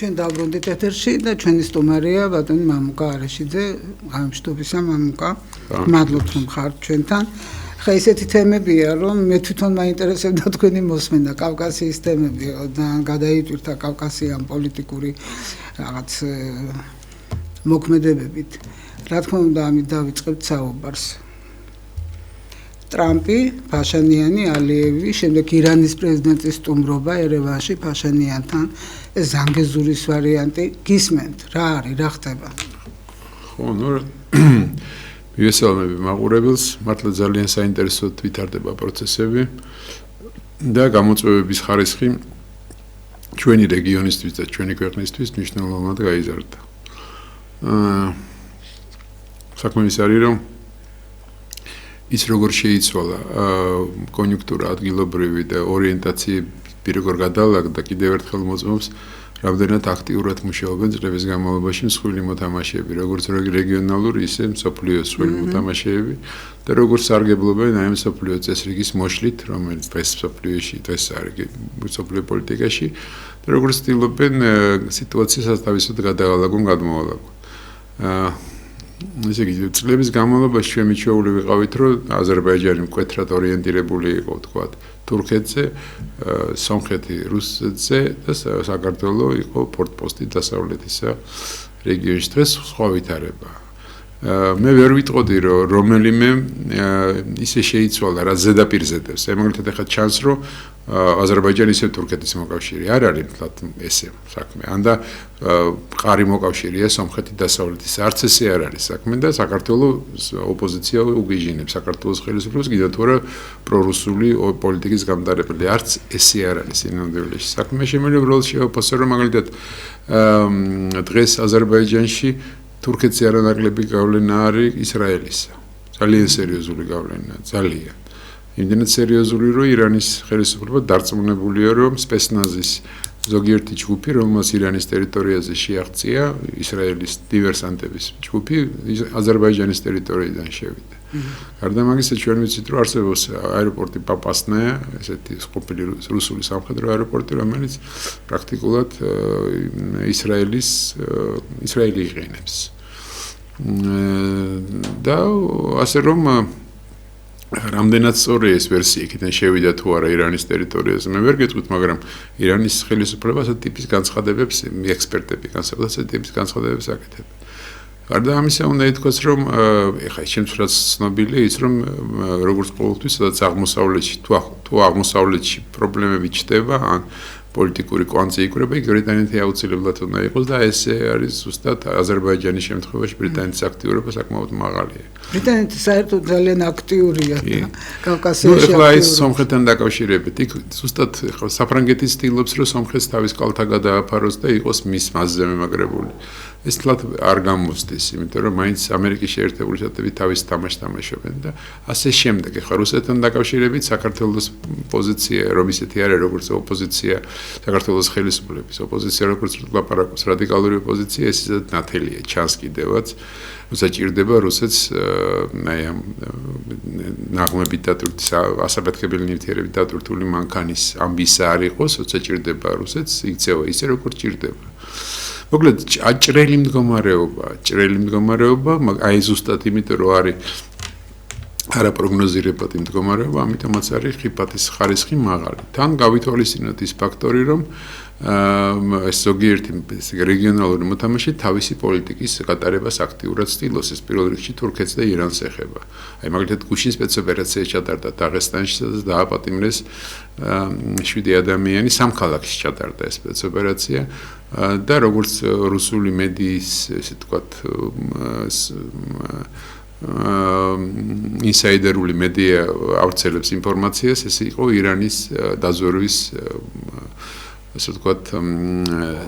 ჩვენ დავბრუნდით ეთერში და ჩვენი სტუმარია ბატონი მამუკა არაშიძე, გამშვიდობისა მამუკა. მადლობთ რომ ხართ ჩვენთან. ხა ესეთი თემებია, რომ მე თვითონ მაინტერესებდა თქვენი მოსმენა, კავკასიის თემები და გადაიტვირთა კავკასიან პოლიტიკური რაღაც მოქმედებებით. რა თქმა უნდა, ამით დავიწყებთ საუბარს. ტრამპი, ფაშანიანი, ალიევი, შემდეგ ირანის პრეზიდენტის სტუმრობა ერევანში ფაშანიანთან, ეს ზანგეზურის ვარიანტი გისმენთ, რა არის, რა ხდება? ხო, ნუ მივესალმები მაყურებელს, მართლა ძალიან საინტერესოდ ვითარდება პროცესები და გამოწვევების ხარისხი ჩვენი რეგიონისთვის და ჩვენი ქვეყნისთვის მნიშვნელოვნად გაიზარდა. საქმე ის არის, რომ ის როგორ შეიცვალა კონიუნქტურა ადგილობრივი და ორიენტაციები როგორ გადაალაგდა, კიდევ ერთხელ მოწმობს, რამდენად აქტიურად მუშაობენ წლების განმავლობაში მსხვილი მოთამაშეები, როგორც რეგიონალური, ისე მსოფლიოს მსხვილი მოთამაშეები და როგორც სარგებლობენ აი მსოფლიო წესრიგის მოშლით, რომელიც დღეს მსოფლიოში, დღეს არის მსოფლიო პოლიტიკაში და როგორც ცდილობენ სიტუაციას ასთავისად გადაალაგონ, გადმოალაგონ. ესე იგი, წლების განმავლობაში ჩვენ მიჩვეული ვიყავით, რომ აზერბაიჯანი მკვეთრად ორიენტირებული იყო, თქვათ, თურქეთზე, სომხეთი რუსეთზე და საქართველო იყო პორტპოსტი დასავლეთისა რეგიონში. დღეს სხვა ვითარებაა. მე ვერ ვიტყოდი, რომ რომელიმე ისე შეიცვალა, რა ზედაპირზე დევს. მაგალითად, ახლა ჩანს, რომ აზერბაიჯანი ისევ თურქეთის მოკავშირე არ არის, თლათ ესე საქმე. ანდა მყარი მოკავშირეა სომხეთი დასავლეთის. არც ესე არ არის საქმე და საქართველოს ოპოზიცია უგიჟინებს საქართველოს ხელისუფლებას, კიდევ თუ არა პრორუსული პოლიტიკის გამტარებელი. არც ესე არ არის ინდონეზიაში საქმე. შემიძლია უბრალოდ შევაფასო, რომ მაგალითად დღეს აზერბაიჯანში თურქეთზე არანაკლები გავლენა არის ისრაელისა. ძალიან სერიოზული გავლენა, ძალიან. იმდენად სერიოზული, რომ ირანის ხელისუფლება დარწმუნებულია, რომ სპეცნაზის ზოგიერთი ჯგუფი, რომელმაც ირანის ტერიტორიაზე შეაღწია ისრაელის დივერსანტების ჯგუფი, აზერბაიჯანის ტერიტორიიდან შევიდა. გარდა ამისა, ჩვენ ვიცით, რომ არსებობს აეროპორტი პაპასნაია, ესეთი ყოფილი რუსული სამხედრო აეროპორტი, რომელიც პრაქტიკულად ისრაელი იყენებს. და ასე რომ რამდენად სწორია ეს ვერსია, იქიდან შევიდა თუ არა ირანის ტერიტორიაზე, მე ვერ გეტყვით, მაგრამ ირანის ხელისუფლება ასეთ ტიპის განცხადებებს, ექსპერტები განსაკუთრებით ასეთ ტიპის განცხადებებს აკეთებენ. გარდა ამისა, უნდა ითქვას, რომ ეხლა ჩემთვის რაც ცნობილია ის, რომ როგორც ყოველთვის, სადაც აღმოსავლეთში თუ აღმოსავლეთში პრობლემები ჩდება, ან პოლიტიკური კვანძი იკვრება, იქ ბრიტანეთი აუცილებლად უნდა იყოს და ესე არის ზუსტად აზერბაიჯანის შემთხვევაში ბრიტანეთის აქტიურობა საკმაოდ მაღალია. ბრიტანეთი საერთოდ ძალიან აქტიურია კავკასიაში. ეხლა ის სომხეთთან დაკავშირებით, იქ ზუსტად ეხლა საფრანგეთის ცდილობს, რომ სომხეთს თავის კალთა გადააფაროს და იყოს მის მასზე მემაგრებული. ეს თლათ არ გამოსდის, იმიტომ რომ მაინც ამერიკის შეერთებული შტატები თავის თამაშს თამაშობენ და ასე შემდეგ. ეხლა რუსეთთან დაკავშირებით საქართველოს პოზიცია რომ ისეთი არის, როგორც ოპოზიცია, საქართველოს ხელისუფლების ოპოზიცია, როგორც ლაპარაკობს რადიკალური ოპოზიცია, ეს ისედაც ნათელია, ჩანს კიდევაც. როცა ჭირდება რუსეთს აი ამ ნაღმებით დატვირთული, ასაფეთქებელი ნივთიერებით დატვირთული მანქანის ამბისა არ იყოს, როცა ჭირდება რუსეთს, იქცევა ისე, როგორც ჭირდება. მოკლედ, ჭრელი მდგომარეობა, აი ზუსტად იმიტომ, რომ არის არაპროგნოზირებადი მდგომარეობა, ამიტომაც არის ხიფათის ხარისხი მაღალი. თან გავითვალისწინოთ ის ფაქტორი, რომ ეს ზოგიერთი რეგიონალური მოთამაშე თავისი პოლიტიკის გატარებას აქტიურად ცდილობს, ეს პირველ რიგში თურქეთს და ირანს ეხება. აი მაგალითად გუშინ სპეცოპერაცია ჩატარდა დაღესტანში, სადაც დააპატიმრეს 7 ადამიანი, 3 ქალაქში ჩატარდა ეს სპეცოპერაცია და როგორც რუსული მედიის, ესე ვთქვათ, ინსაიდერული მედია ავრცელებს ინფორმაციას, ეს იყო ირანის დაზვერვის ასე ვთქვათ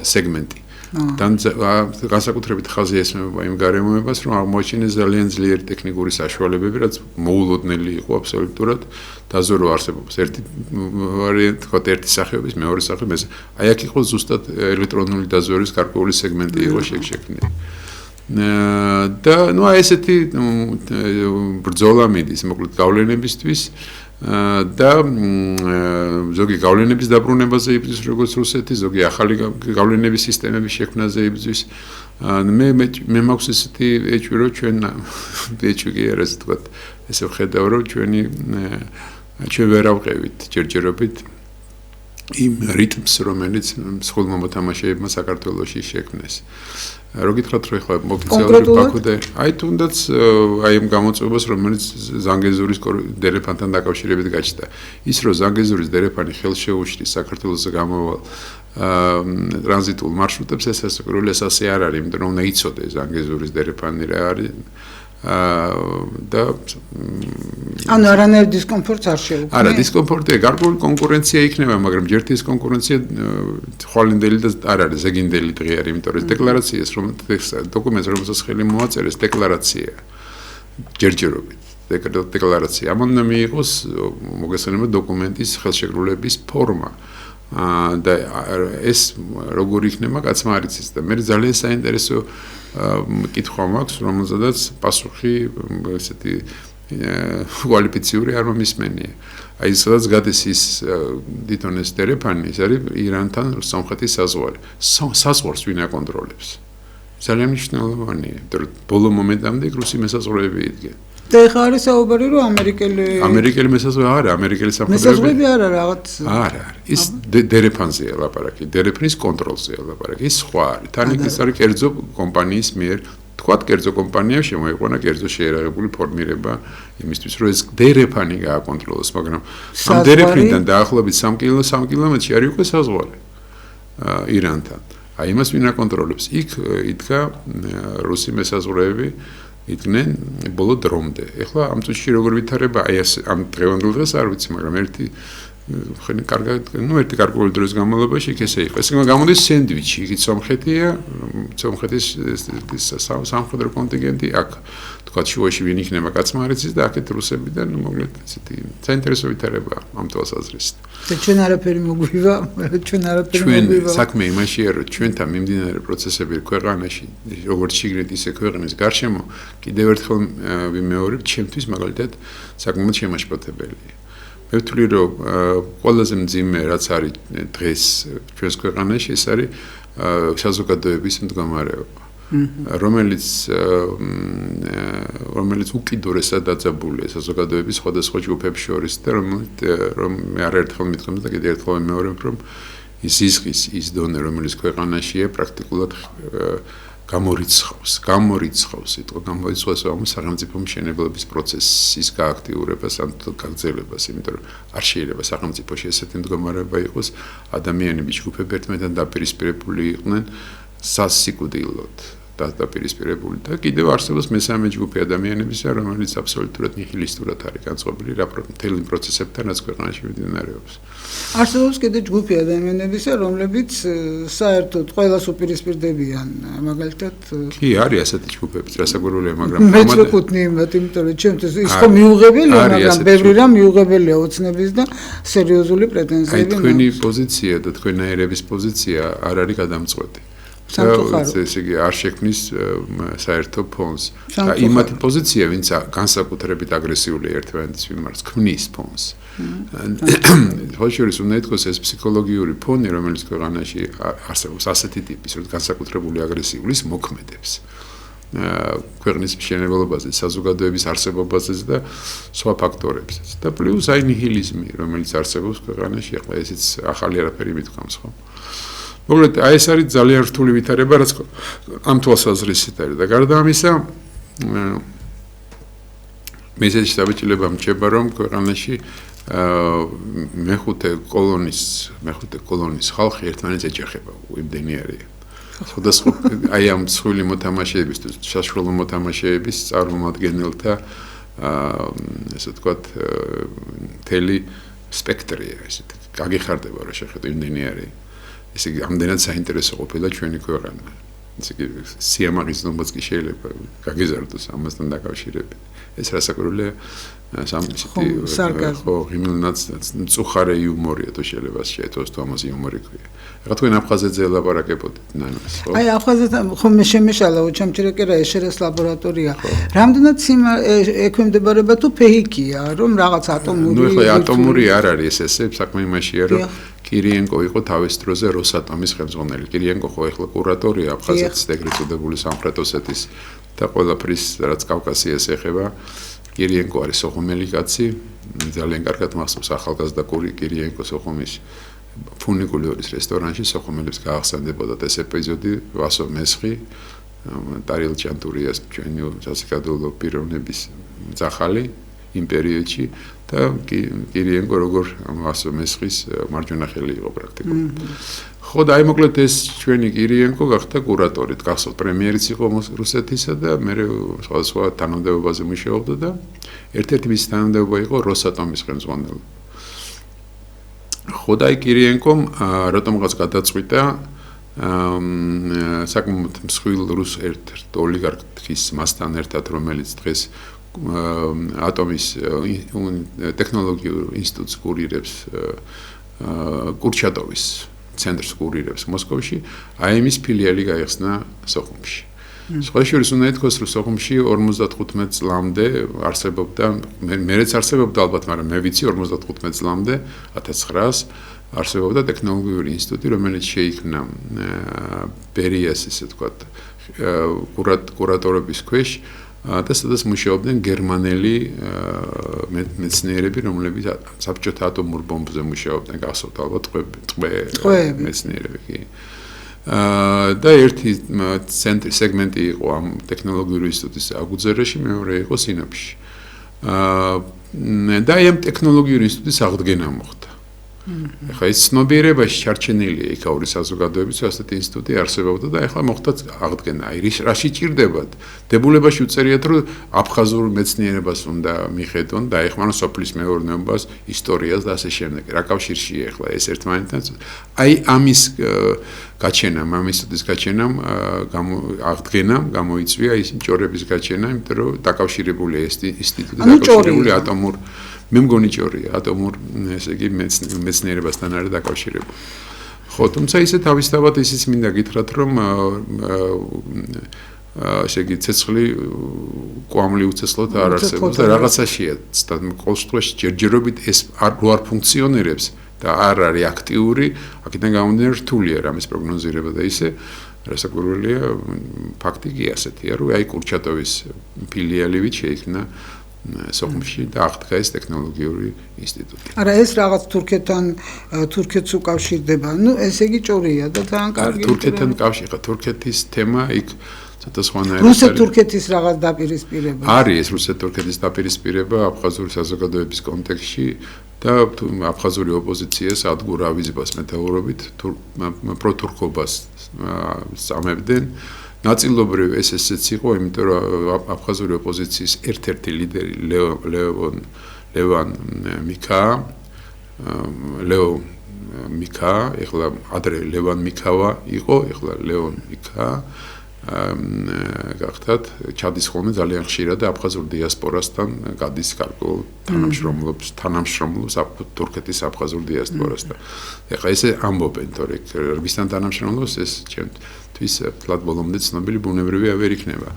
სეგმენტი. განსაკუთრებით ხაზი ესმება იმ გარემოებას, რომ აღმოაჩინეს ძალიან ძლიერი ტექნიკური საშუალებები, რაც მოულოდნელი იყო აბსოლუტურად დაზვერვა არსებობს. ერთი ვარიანტი, თქვათ, ერთი სახეობის, მეორე სახეობის. აი აქ იყო ზუსტად ელექტრონული დაზვერვის გარკვეული სეგმენტი იყო შექმნილი. და ნუ აი ესეთი ბრძოლა მიდის, მოკლედ გავლენებისთვის და ზოგი გავლენების დაბრუნებაზე იბრძვის როგორც რუსეთი, ზოგი ახალი გავლენების სისტემების შექმნაზე იბრძვის. მე მაქვს ესეთი ეჭვი, რომ ჩვენ ეჭვი კი არა, ასე ვთქვათ, ესე ვხედავ, რომ ჩვენ ვერ ავყევით ჯერჯერობით იმ რიტმს, რომელიც მსხვილმა მოთამაშეებმა საქართველოში შექმნეს. რო გითხრათ, რომ ეხლა ოფიციალური ბაქოდე, თუნდაც აი ამ გამოწვევას, რომელიც ზანგეზურის დერეფანთან დაკავშირებით გაჩნდა. ის რომ ზანგეზურის დერეფანი ხელშეუშლის საქართველოს გამოვალ ტრანზიტულ მარშრუტებს, ეს ასე არ არის, იმიტომ რომ უნდა იცოდე ზანგეზურის დერეფანი რა არის. და ანუ არანაირ დისკომფორტს არ შეუქმნა. არა, დისკომფორტია, გარკვეული კონკურენცია იქნება, მაგრამ ჯერთ ის კონკურენცია ხვალინდელი და არ არის ზეგინდელი დღე არის, იმიტომ რომ ეს დეკლარაციას, რომელიც დოკუმენტს, რომელსაც ხელი მოაწერეს, დეკლარაცია. ჯერჯერობით დეკლარაცია. ამან უნდა მიიღოს მოგესალმება დოკუმენტის ხელშეკრულების ფორმა. და ეს როგორ იქნება, კაცმა არ იცის და მე ძალიან საინტერესო კითხვა მაქვს, რომელზედაც პასუხი ესეთი კვალიფიციური არ მომისმენია. აი სადაც გადის ის დიტონეს დერეფანი, ეს არის ირანთან სომხეთის საზღვარი. საზღვარს ვინ აკონტროლებს? ძალიან მნიშვნელოვანია, იმიტომ რომ ბოლო მომენტამდე რუსი მესაზღვრეები იდგენ. და ეხლა არის საუბარი, რომ ამერიკელი მესაზღვრე არა, ამერიკელი მესაზღვრეები არა რაღაც. არა, ის დერეფანზეა ლაპარაკი, დერეფნის კონტროლზეა ლაპარაკი, ის სხვა არის. თან ის არის კერძო კომპანიის მიერ, თქვათ კერძო კომპანიამ შემოიყვანა კერძო შეერაღებული ფორმირება იმისთვის, რომ ეს დერეფანი გააკონტროლოს, მაგრამ ამ დერეფნიდან დაახლოებით 3 კილომეტრში არის უკვე საზღვარი ირანთან. აი იმას ვინ აკონტროლებს? იქ იდგა რუსი მესაზღვრეები იდგნენ ბოლო დრომდე. ეხლა ამ წუთში როგორ ვითარება, აი ამ დღევანდელ დღეს არ ვიცი, მაგრამ ერთი კარგული დროის განმავლობაში იქ ესე იყო. ესე გამოდის სენდვიჩი, იქ სომხეთია, სომხეთის სამხედრო კონტინგენტი აქ. თქვათ შუაში ვინ იქნება, კაცმა არ იცის და აქეთ რუსები და მოკლედ ესეთი საინტერესო ვითარება ამ თვალსაზრისით. და ჩვენ არაფერი მოგვივა, ჩვენ საქმე იმაშია, რომ ჩვენთან მიმდინარე პროცესები ქვეყანაში, როგორც შიგნით ისე ქვეყნის გარშემო, კიდევ ერთხელ ვიმეორებ, ჩემთვის მაგალითად საკმაოდ შემაშფოთებელია. მე ვთვლი, რომ ყველაზე მძიმე რაც არის დღეს ჩვენს ქვეყანაში, ეს არის საზოგადოების მდგომარეობა. რომელიც უკიდურესად დაძაბულია საზოგადოების სხვადასხვა ჯგუფებს შორის და რომ მე არაერთხელ მithkomda და კიდევ ერთხელ ვიმეორებ, რომ ის ზიზღის ის დონე, რომელიც ქვეყანაშია, პრაქტიკულად გამორიცხავს სიტყვა გამორიცხავს ამ სახელმწიფო მშენებლობის პროცესის გააქტიურებას ან გაგრძელებას, იმიტომ რომ არ შეიძლება სახელმწიფოში ესეთი მდგომარეობა იყოს, ადამიანები ჯგუფები ერთმანეთთან დაპირისპირებული იყვნენ სასიკვდილოდ დაპირისპირებული და კიდევ არსებობს მესამე ჯგუფი ადამიანებისა, რომელიც აბსოლუტურად ნიჰილისტურად არის განწყობილი მთელი პროცესებთან, რაც ქვეყანაში მიმდინარეობს. არსებობს კიდევ ჯგუფი ადამიანებისა, რომლებიც საერთოდ ყველას უპირისპირდებიან, მაგალითად კი არის ასეთი ჯგუფები, რასაკვირველია, მაგრამ მეც ვეკუთვნი იმათ, იმიტომ რომ ჩემთვის ის ხო მიუღებელია, მაგრამ ბევრი რამ მიუღებელია ოცნების და სერიოზული პრეტენზიები. აი თქვენი პოზიცია და თქვენაერების პოზიცია არ არის გადამწყვეტი. ესე იგი არ შექმნის საერთო ფონს. და იმათი პოზიცია, ვინც განსაკუთრებით აგრესიულია ერთმანეთის მიმართ, ქმნის ფონს. ხოშორის უნდა ითქვას ეს ფსიქოლოგიური ფონი, რომელიც ქვეყანაში არსებობს ასეთი ტიპის, რომ განსაკუთრებული აგრესიulis მოქმედებს. ქვეყნის მშენებლობაზე, საზოგადოების არსებობაზე და სხვა ფაქტორებზეც. და პლუს აი ნიჰილიზმი, რომელიც არსებობს ქვეყანაში, ახლა ესეც ახალი არაფერი მithქვამს, ხო? მოკლედ, აი ეს არის ძალიან რთული ვითარება, რაც ამ თვალსაზრისით არის და გარდა ამისა, მე ესეთი შთაბეჭდილება მრჩება, რომ ქვეყანაში მეხუთე კოლონის ხალხი ერთმანეთს ეჯახება, იმდენი არის. სხვადასხვა აი ამ მსხვილი მოთამაშეებისთვის, საშუალო მოთამაშეების წარმომადგენელთა ესე ვთქვათ, მთელი სპექტრია, ესეთი გაგიხარდება, რომ შეხედო იმდენი არის. ესე იგი, ამდენად საინტერესო ყოფილა ჩვენი ქვეყანა. ესე იგი, სიამაღის ნომბაც კი შეიძლება გაგეზარდოს ამასთან დაკავშირებით. ეს რასაკვირველია, ხო ღიმილნაც მწუხარე იუმორია თუ შეიძლება შეეთოს თუ ამას იუმორი ქვია. ეხლა თქვენ აფხაზეთზე ლაპარაკებოდით ნანას, ხო? აი აფხაზეთთან ხომ შემეშალა უჩამჭირე კი რა ეშერეს ლაბორატორია. რამდენად ექვემდებარება თუ ფეიქია, რომ რაღაც ატომური ნუ ეხლა ატომური არ არის ესე, საქმე იმაშია, რომ კირიენკო იყო თავის დროზე როსატომის ხელმძღვანელი. კირიენკო ხო ეხლა კურატორია აფხაზეთის ეგრეთ წოდებული სამხრეთ ოსეთის და ყველაფრის რაც კავკასიას ეხება. კირიენკო არის სოხუმელი კაცი, ძალიან კარგად მახსოვს ახალგაზრდა კირიენკო სოხუმის ფუნიკულიორის რესტორანში სოხუმელებს გაახსენდებოდა ეს ეპიზოდი, ვასო მესხი, ტარიელ ჭანტურიას ჩვენი საზოგადოებრივი პიროვნების ძახალი იმ პერიოდში და კირიენკო როგორ ვასო მესხის მარჯვენა ხელი იყო პრაქტიკულად. ხო და აი მოკლედ ეს ჩვენი კირიენკო გახდა კურატორი, გახსოვთ პრემიერიც იყო რუსეთისა და მე სხვა თანამდებობაზე მუშაობდა და ერთ-ერთი მისი თანამდებობა იყო როსატომის ხელმძღვანელი. ხო და აი კირიენკომ რატომღაც გადაწყვიტა საკმაოდ მსხვილ რუს ერთ-ერთ ოლიგარქის მასთან ერთად, რომელიც დღეს ატომის ტექნოლოგიურ ინსტიტუტს კურირებს კურჩატოვის ცენტრს კურირებს მოსკოვში, აი მის ფილიალი გაიხსნა სოხუმში. სხვა შორის უნდა ითქვას, რომ სოხუმში 55 წლამდე არსებობდა, მეც არსებობდა ალბათ, მაგრამ მე ვიცი 55 წლამდე 1900 არსებობდა ტექნოლოგიური ინსტიტუტი, რომელიც შეიქმნა ბერიას, ესე ვთქვათ, კურატორობის ქვეშ და სადაც მუშაობდნენ გერმანელი მეცნიერები, რომლებიც საბჭოთა ატომურ ბომბზე მუშაობდნენ, გახსოვთ ალბათ ტყვე მეცნიერები კი. და ერთი ცენტრი სეგმენტი იყო ამ ტექნოლოგიური ინსტიტუტის აგუძერაში, მეორე იყო სინოპში. და ამ ტექნოლოგიური ინსტიტუტის აღდგენა მოხდა. ეხლა ეს ცნობიერებაში ჩარჩენილია იქაური საზოგადოების ასეთი ინსტიტუტი არსებობდა და ეხლა მოხდა აღდგენა. აი რაში ჭირდებათ? დებულებაში უწერიათ, რომ აფხაზურ მეცნიერებას უნდა მიხედონ და ეხმარონ სოფლის მეურნეობას, ისტორიას და ასე შემდეგ. რა კავშირშია ეხლა ეს ერთმანეთთან? აი ამის გაჩენამ, ამ ინსტიტუტის გაჩენამ, აღდგენამ გამოიწვია ის ჭორების გაჩენა, იმიტომ რომ დაკავშირებულია ეს ინსტიტუტი დაკავშირებული ატომურ მე მგონი ჭორია ატომურ ესე იგი მეცნიერებასთან არის დაკავშირებული. ხო, თუმცა ისე თავისთავად ისიც მინდა გითხრათ, რომ ესე იგი ცეცხლი კვამლი უცესლოდ არ არსებობს და რაღაცაშია და ყოველ შემთხვევაში ჯერჯერობით ეს არ ფუნქციონირებს და არ არის აქტიური, აქედან გამომდინარე რთულია რამის პროგნოზირება და ისე რასაკვირველია ფაქტი კი ასეთია, რომ აი კურჩატოვის ფილიალივით შეიქმნა სოხუმში და აღდგა ეს ტექნოლოგიური ინსტიტუტი. არა ეს რაღაც თურქეთს უკავშირდება. ნუ ესე იგი ჭორია და თან კარგი. თურქეთთან კავშირი, ხა თურქეთის თემა იქ ცოტა სხვანაირად რუსეთ-თურქეთის რაღაც დაპირისპირება. არის რუსეთ-თურქეთის დაპირისპირება აფხაზური საზოგადოების კონტექსტში და აფხაზური ოპოზიციას ადგურავიზბას მეთაურობით პროთურქობას სწამებდნენ. ნაწილობრივ ესეც იყო, იმიტომ რომ აფხაზური ოპოზიციის ერთ-ერთი ლიდერი ლევან მიქა, ეხლა ადრე ლევან მიქავა იყო, ეხლა ლევან მიქა გახდათ ჩადის ხოლმე ძალიან ხშირად და აფხაზურ დიასპორასთან გადის გარკვეულ თანამშრომლობს თურქეთის აფხაზურ დიასპორასთან. ეხლა ესე ამბობენ, თორემ რისთან თანამშრომლობს ეს ჩემთვის თლად ბოლომდე ცნობილი ბუნებრივია ვერ იქნება.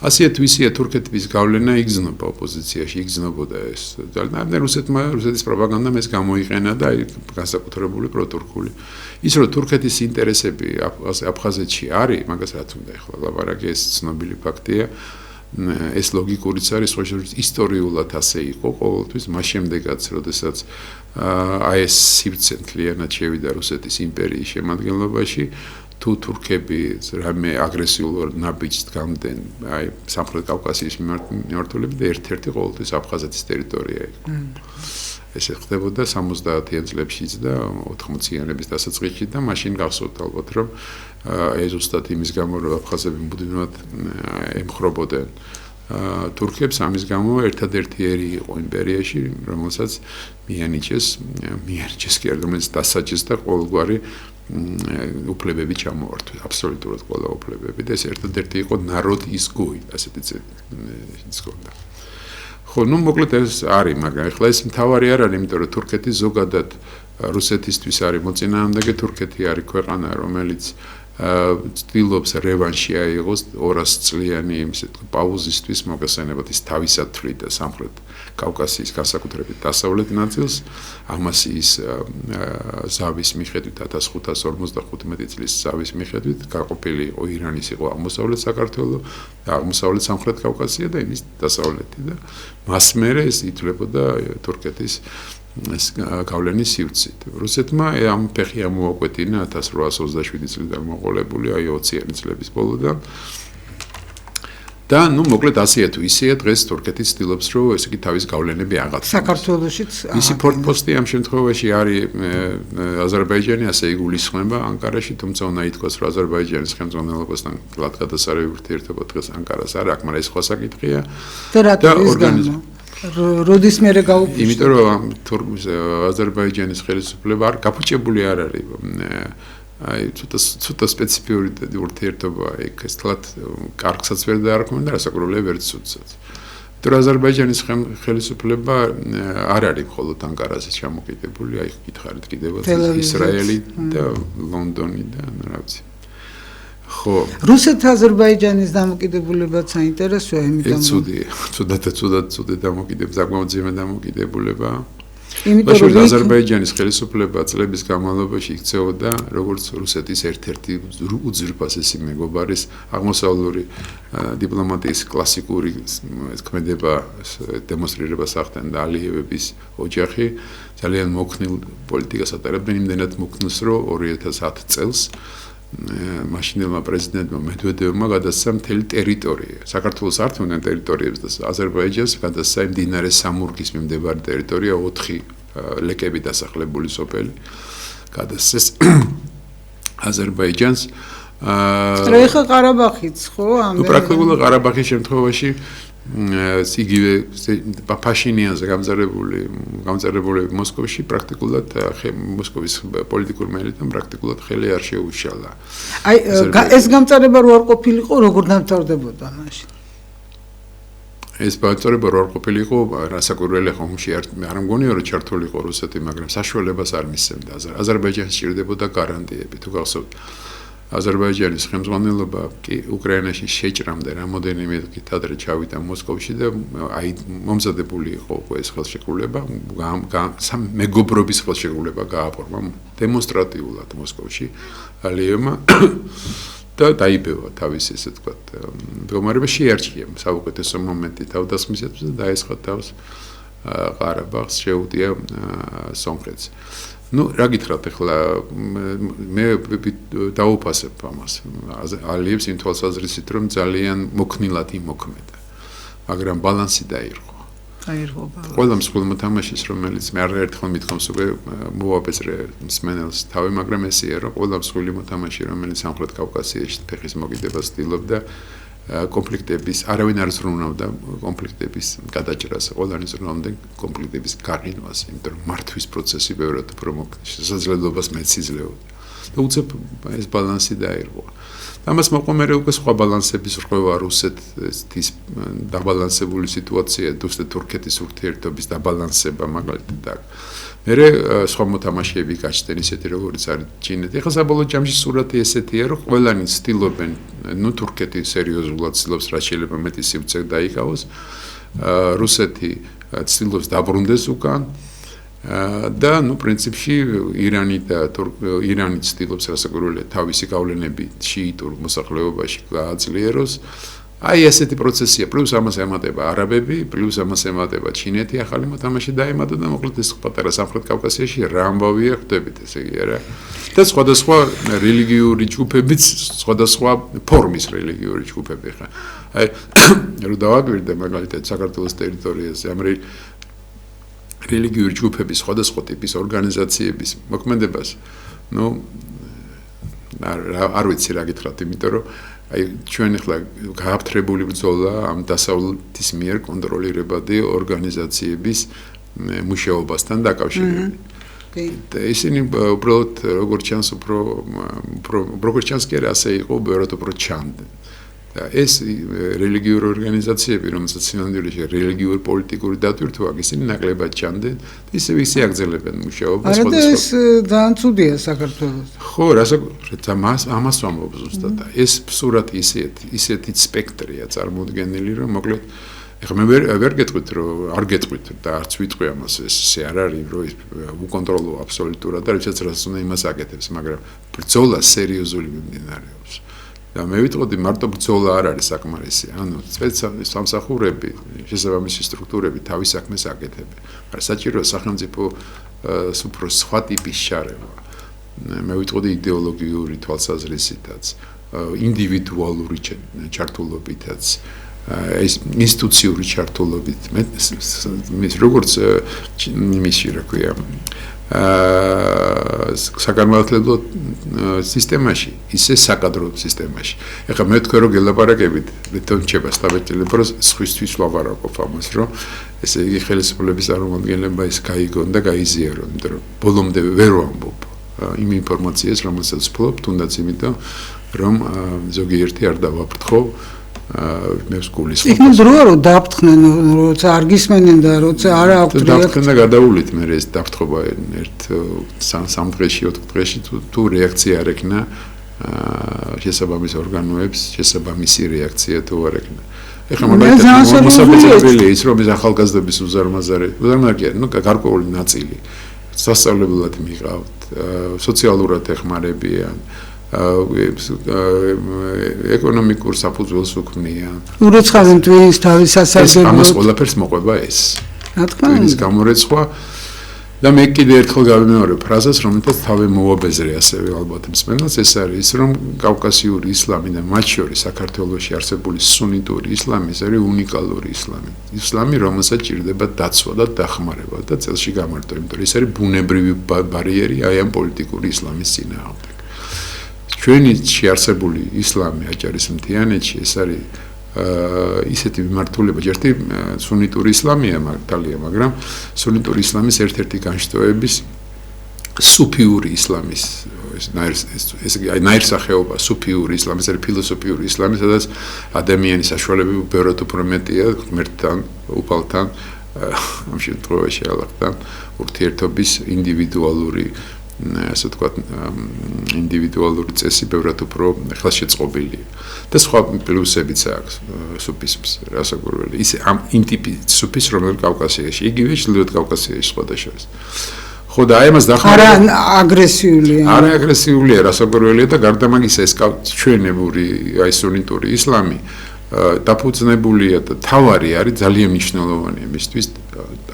ასეა თვისია თურქეთის გავლენა იგრძნობა ოპოზიციაში, იგრძნობოდა ეს. ძალიან რუსეთის პროპაგანდამ ეს გამოიყენა და განსაკუთრებული პროტურქული. ის რომ თურქეთის ინტერესები აფხაზეთში არის, მაგას რაც უნდა ეხლა ლაპარაკი, ეს ცნობილი ფაქტია. ეს ლოგიკურიც არის, სხვა შორის ისტორიულად ასე იყო ყოველთვის, მას შემდეგაც, როდესაც აი ეს სივრცე მთლიანად შევიდა რუსეთის იმპერიის შემადგენლობაში, თუ თურქები რამე აგრესიულ ნაბიჯს დგამდნენ, აი სამხრეთ კავკასიის მიმართულებით და ერთ-ერთი ყოველთვის აფხაზეთის ტერიტორია იყო. ეს ხდებოდა 70-იან წლებშიც და 80-იანების დასაწყისში და მაშინ გახსოვთ ალბათ, რომ ეს ზუსტად იმის გამო, რომ აფხაზები მუდმივად ემხრობოდნენ თურქებს, ამის გამო ერთადერთი ერი იყო იმპერიაში, რომელსაც მიანიჭეს კი არ, რომელიც დასაჯეს და ყოველგვარი უფლებები ჩამოართვეს, აბსოლუტურად ყველა უფლებები და ეს ერთადერთი იყო ნაროდ ისგუი, ასეთი ის ჰქონდა. ხო, ну, მოკლედ ეს არის, მაგრამ ეხლა ეს მთავარი არ არის, იმიტომ რომ თურქეთი ზოგადად რუსეთისთვის არის მოწინააღმდეგე, თურქეთი არის ქვეყანა, რომელიც ცდილობს რევანში აიღოს 200 წლიანი ისე თქვა პაუზისთვის მოგესალმებით ის თავისად თვლიდა სამხრეთ კავკასიის განსაკუთრებით დასავლეთ ნაწილს ამასიის ზავის მიხედვით 1555 წლის ზავის მიხედვით გაყოფილი იყო ირანის იყო აღმოსავლეთ საქართველო და აღმოსავლეთ სამხრეთ კავკასია და იმის დასავლეთი და მას მერე ეს ითვლებოდა თურქეთის ეს გავლენის სივრცით. რუსეთმა ამ ფეხი ამოაკვეთინა 1827 წლიდან მოყოლებული, აი 20-იანი წლების ბოლოდან. და ნუ მოკლედ ასეა თუ ისეა დღეს თურქეთი ცდილობს რომ ესე იგი თავის გავლენები აღადგინოს. საქართველოშიც ისი ფორტპოსტი ამ შემთხვევაში არის აზერბაიჯანი, ასე იგულისხმება ანკარაში, თუმცა უნდა ითქვას რომ აზერბაიჯანის ხელმძღვანელობასთან გლად გადასარევი ურთიერთობა დღეს ანკარას არ აქვს, მაგრამ ეს სხვა საკითხია. და რატო ის განმა? როდის მერე გაუქმდა? იმიტომ რომ აზერბაიჯანის ხელისუფლება არ გაფუჭებული არ არის. აი ცოტა სპეციფიური ურთიერთობა იქ ეს თლათ კარგსაც ვერ დაარქმევენ და რასაკურველია ვერც ცუდსაც. იმიტომ რომ აზერბაიჯანის ხელისუფლება არ არის მხოლოდ ანკარაზე ჩამოკიდებული, აი გითხარით კიდევაც ისრაელი და ლონდონი და რა ვიცი. ხო. რუსეთ-აზერბაიჯანის დამოკიდებულებაც საინტერესოა, იმიტომ რომ ცუდად დამოკიდებულება, საკმაოდ დამოკიდებულება. იმიტომ რომ აზერბაიჯანის ხელისუფლება წლების განმავლობაში იქცეოდა როგორც რუსეთის ერთ-ერთი უძვირფასესი მეგობარის აღმოსავლური დიპლომატიის კლასიკური ქმედება დემონსტრირებას ახდენდა ალიევების ოჯახი ძალიან მოქნილ პოლიტიკას ატარებდნენ იმდენად მოქნილს რომ 2010 წელს მაშინდელმა პრეზიდენტმა მედვედევმა გადასცა მთელი ტერიტორია. საქართველოს არ თუნდაც ტერიტორიებს და აზერბაიჯანს გადასცა მდინარე სამურგის მიმდებარე ტერიტორია 4 ლეკები დასახლებული სოფელი. გადასცეს აზერბაიჯანს ეხლა ყარაბაღიც ხო? ნუ პრაქტიკულად ყარაბაღის შემთხვევაში იგივე პაშინიანზე გამზარებული მოსკოვში პრაქტიკულად მოსკოვის პოლიტიკურ მელიტამ პრაქტიკულად ხელი არ შეუშალა. აი ეს გამწარება რო არ ყოფილიყო, როგორ დამთავრდებოდა მაშინ? ეს გამწარება რო არ ყოფილიყო, რასაკურველი ხომში არ მგონია რომ ჩართულიყო რუსეთი, მაგრამ საშუალებას არ მისცემდა. აზერბაიჯანს სჭირდებოდა გარანტიები, თუ გახსოვთ. აზერბაიჯანის ხელმძღვანელობა კი უკრაინაში შეჭრამდე რამოდენიმე დღით ადრე ჩავიდა მოსკოვში და აი მომზადებული იყო ეს ხელშეკრულება, მეგობრობის ხელშეკრულება გააფორმა დემონსტრატიულად მოსკოვში ალიევმა და დაიბევა თავის ესე ვთქვათ მდგომარეობა შეარჩია საუკეთესო მომენტი თავდასხმისათვის და დაესხა თავს ყარაბაღს შეუტია სომხეთს. Ну, რა გითხრათ ახლა მე დაუფასებ ამას. ალიევს იმ თვალსაზრისით, რომ ძალიან მოქნილად იმოქმედა. მაგრამ ბალანსი დაირღვა. ყველა მსხვილ მოთამაშის, რომელიც მე არაერთხელ მithkoms უკვე მოუაბეზრე მსმენელს თავი, მაგრამ ესეა, რომ ყველა მსხვილი მოთამაში, რომელიც სამხრეთ კავკასიაში ფეხის მოკიდებას ცდილობდა კონფლიქტების არავინ არ ზრუნავდა კონფლიქტების გადაჭრას, ყველანი ზრუნავდნენ კონფლიქტების გარყინვას, იმიტომ რომ მართვის პროცესი ბევრად უფრო შესაძლებლობას მეც იძლეოდა. და უცებ ეს ბალანსი დაირღვა. ამას მოყომერე უკვე სხვა ბალანსების რღვევა რუსეთის დაბალანსებული სიტუაცია, თურქეთის ურთიერთობის დაბალანსება მაგალითად. მერე სხვა მოთამაშეები გაჩნდნენ ისეთი როგორც არის ჩინეთი. ეხლა საბოლოო ჯამში სურათი ესეთია, რომ ყველანი ცდილობენ, ნუ თურქეთი სერიოზულად ცდილობს რაც შეიძლება მეტი სივრცე დაიკავოს. რუსეთი ცდილობს დაბრუნდეს უკან. და ნუ პრინციპში ირანი ცდილობს რასაკურველია თავისი გავლენები შიიტურ მოსახლეობაში გააძლიეროს. აი ესეთი პროცესია, პლუს ამას ემატება არაბები, პლუს ამას ემატება ჩინეთი, ახალი მოთამაშე დაემატა და მოკლედ ეს პატარა სამხრეთ კავკასიაში რა ამბავია ხვდებით, ესე იგი არა. და სხვადასხვა რელიგიური ჯგუფებიც, სხვადასხვა ფორმის რელიგიური ჯგუფები ხა. აი რო დავაკვირდე მაგალითად საქართველოს ტერიტორიაზე ამ რელიგიური ჯგუფების სხვადასხვა ტიპის ორგანიზაციების მოქმედებას, ну არ ვიცი რა გითხრათ, იმიტომ რომ აი ჩვენ ახლა გააფთრებული ბრძოლა ამ დასავლეთის მიერ კონტროლირებადი ორგანიზაციების მუშაობასთან დაკავშირებით. და ისინი უბრალოდ როგორც ჩანს უფრო როგორც ჩანს კი არა ასე იყო, ბევრად უფრო ჩანდნენ. ეს რელიგიური ორგანიზაციები, რომელსაც სინამდვილეში რელიგიური პოლიტიკური დატვირთვა, ისინი ნაკლებად ჩანდნენ, ისე აგრძელებენ მუშაობას. არა და ეს ძალიან ცუდია საქართველოს. ხო, ამას ვამბობ ზუსტად. ეს სურათი ისეთი სპექტრია წარმოდგენილი, რომ მოკლედ ეხლა მე ვერ გეტყვით, რომ არ გეტყვით და არც ვიტყვი ამას, ესე არ არის, რომ უკონტროლო აბსოლუტურად და როდესაც რაც უნდა იმას აკეთებს, მაგრამ ბრძოლა სერიოზული მიმდინარეობს. და მე ვიტყოდი მარტო ბრძოლა არ არის საკმარისი, ანუ სამსახურები, შესაბამისი სტრუქტურები თავის საქმეს აკეთებენ. მაგრამ საჭიროა სახელმწიფო უფრო სხვა ტიპის შარევა. მე ვიტყოდი იდეოლოგიური თვალსაზრისითაც, ინდივიდუალური ჩართულობითაც, ეს ინსტიტუციური ჩართულობით, მე როგორც იმისი რა ქვია, საგანმანათლებლო სისტემაში, ისე საკადრო სისტემაში. ეხლა მე თქვენ რომ გელაპარაკებით, რითონ რჩება სტაბილურობა, რომ სხვისთვის ვლაპარაკობ ამას, რომ ესე იგი ხელისუფლების წარმომადგენლება ის გაიგონ და გაიზიარონ, იმიტომ რომ ბოლომდე ვერ ვამბობ იმ ინფორმაციას, რომელსაც ვფლობ, თუნდაც იმიტომ, რომ ზოგიერთი არ დავაფრთხო მე სკოლის იქ დროა რომ დაფრთხნენ, როცა არ გისმენენ და როცა არ აქვთ დაფრთხენ და გადაულით მე ეს დაფრთხობა ერთ 3 დღეში 4 დღეში თუ რეაქცია არ ექნა შესაბამის ორგანოებს შესაბამისი რეაქცია თუ არ ექნა ეხლა მაგალითად მოსაბჭოებელია ის რომ ეს ახალგაზრდების უზარმაზარი ნუ გარკვეული ნაწილი სასწავლებლად მიყავთ სოციალურად ეხმარებიან ეკონომიკურ საფუძველს უქმნიან. უროცხავენ ტვინის თავის სასარგებლოდ. ამას ყველაფერს მოყვება ეს. რა თქმა უნდა. ტვინის გამორეცხვა და მე კიდე ერთხელ გავიმეორებ ფრაზას, რომელთაც თავი მოაბეზრე ასევე ალბათ მსმენელს, ეს არის ის, რომ კავკასიური ისლამი და მათ შორის საქართველოში არსებული სუნიტური ისლამი ეს არის უნიკალური ისლამი. ისლამი, რომელსაც ჭირდება დაცვა და დახმარება და წელში გამარტო, იმიტომ რომ ეს არის ბუნებრივი ბარიერი აი ამ პოლიტიკური ისლამის წინააღმდეგ. ჩვენი შეარსებული ისლამი აჭარისმთიანეთში ეს არის ისეთი მიმართულება, ერთი სუნიტური ისლამია მაგალითად, მაგრამ სუნიტური ისლამის ერთ-ერთი განშტოების სუფიური ისლამის ეს ნაირსახეობა სუფიური ისლამი, ეს არის ფილოსოფიური ისლამი, სადაც ადამიანის საშუალებები ბევრად უფრო მეტია ღმერთთან, უფალთან, ამ შემთხვევაში ალლაჰთან ურთიერთობის ინდივიდუალური ასე ვთქვათ, ინდივიდუალური წესი ბევრად უფრო ხელშეწყობილია. და სხვა პლუსებიც აქვს სუფიზმს, რასაკვირველია. ისე იმ ტიპის სუფიზმს, რომელიც კავკასიაში, იგივე ჩრდილოეთ კავკასიაში სხვადასხვა. ხო და აი ამას დახმარება არა აგრესიულია. არა აგრესიულია, რასაკვირველია და გარდა მაგისა ეს ჩვენებური აი სუნიტური ისლამი დაფუძნებულია და თავარი არის ძალიან მნიშვნელოვანი მისთვის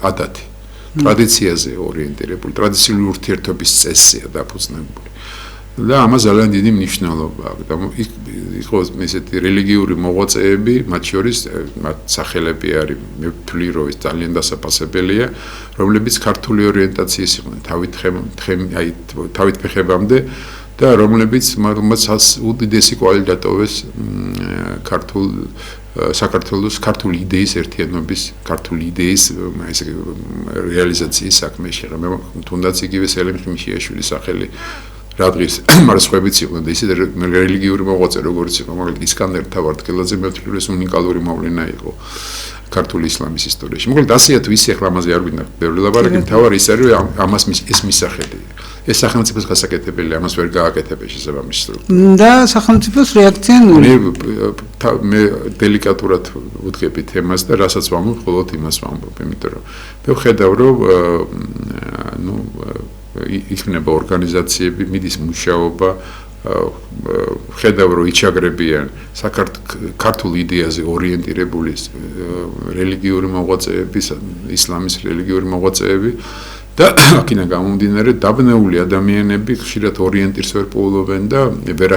ადათი. ტრადიციაზე ორიენტირებული, ტრადიციული ურთიერთობის წესია დაფუძნებული. და ამას ძალიან დიდი მნიშვნელობა აქვს. და იყოს ესეთი რელიგიური მოღვაწეები, მათ შორის მათ სახელები არის, მე ვთვლი, რომ ის ძალიან დასაფასებელია, რომლებიც ქართული ორიენტაციის იყვნენ, თავით ფეხებამდე და რომლებიც რომელსაც უდიდესი კვალი დატოვეს საქართველოს ქართული იდეის ერთიანობის, ქართული იდეის რეალიზაციის საქმეში. მე თუნდაც იგივე სელიმ ხიმიშიაშვილის სახელი რა დღის მარცხებიც იყვნენ და ისე რელიგიური მოღვაწე როგორც იყო, მაგალითად ისკანდერ თავარდქელაძე მე ვთვლი, რომ ეს უნიკალური მოვლენა იყო ქართული ისლამის ისტორიაში. მოკლედ ასეა თუ ისე ახლა ამაზე არ გვინდა ბევრი ლაპარაკი, თავარი ის არის, რომ ამას ეს მისახედია. ეს სახელმწიფოს გასაკეთებელია, ამას ვერ გააკეთებენ შესაბამის სტრუქტურა. და სახელმწიფოს რეაქცია ნული. მე დელიკატურად ვუდგები თემას და რასაც ვამბობ, მხოლოდ იმას ვამბობ, იმიტომ რომ მე ვხედავ, რომ იქნება ორგანიზაციები, მიდის მუშაობა, ხედავ, რომ იჩაგრებიან ქართულ იდეაზე ორიენტირებული რელიგიური მოღვაწეები, ისლამის რელიგიური მოღვაწეები და აქედან გამომდინარე დაბნეული ადამიანები ხშირად ორიენტირს ვერ პოულობენ და ვერ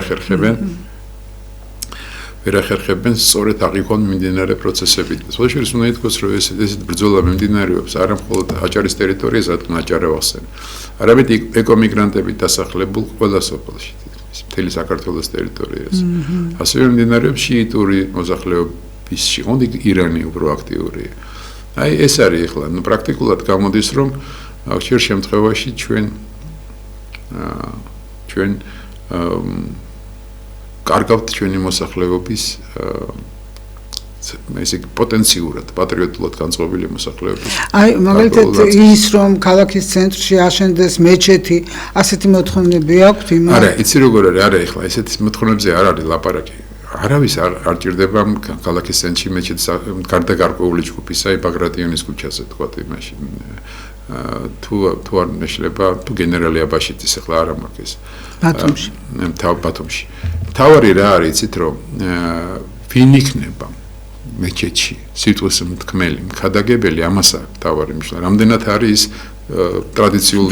ახერხებენ სწორედ აღიქვან მიმდინარე პროცესებით. სხვაშორის უნდა ითქვას, რომ ესეთ ბრძოლა მიმდინარეობს არა მხოლოდ აჭარის ტერიტორიაზე, რადგან აჭარა ვახსენე. არამედ ეკომიგრანტებით დასახლებულ ყველა სოფელში, მთელი საქართველოს ტერიტორიაზე. ასევე მიმდინარეობს შიიტური მოსახლეობის შიგნით ირანი უფრო აქტიურია. აი ეს არის ახლა, პრაქტიკულად გამოდის, რომ ხშირ შემთხვევაში ჩვენ კარგავთ ჩვენი მოსახლეობის ესე პოტენციურად პატრიოტულად განწყობილი მოსახლეობის. აი, მაგალითად ის რომ ქალაქის ცენტრში აშენდეს მეჩეთი, ასეთი მოთხოვნები აქვთ იმ? არა, იცი როგორ არის, არა, ეხლა ესეთი მოთხოვნებზე არ არის ლაპარაკი. არავის არ ჭირდება ქალაქის ცენტრში მეჩეთს გარდა გარკვეული ჯგუფისა, ბაგრატიონის ქუჩაზე თქვა იმაში. თუ არ მეშლება, თუ გენერალი აბაშიძის ეხლა არ მაქვს ეს. ბათუმში. ბათუმში. თავარი რა არის, იცით რომ ვინ იქნება მეჩეთში სიტყვის მთქმელი, მქადაგებელი, ამასა თავარი მიშლა. რამდენად არის ტრადიციულ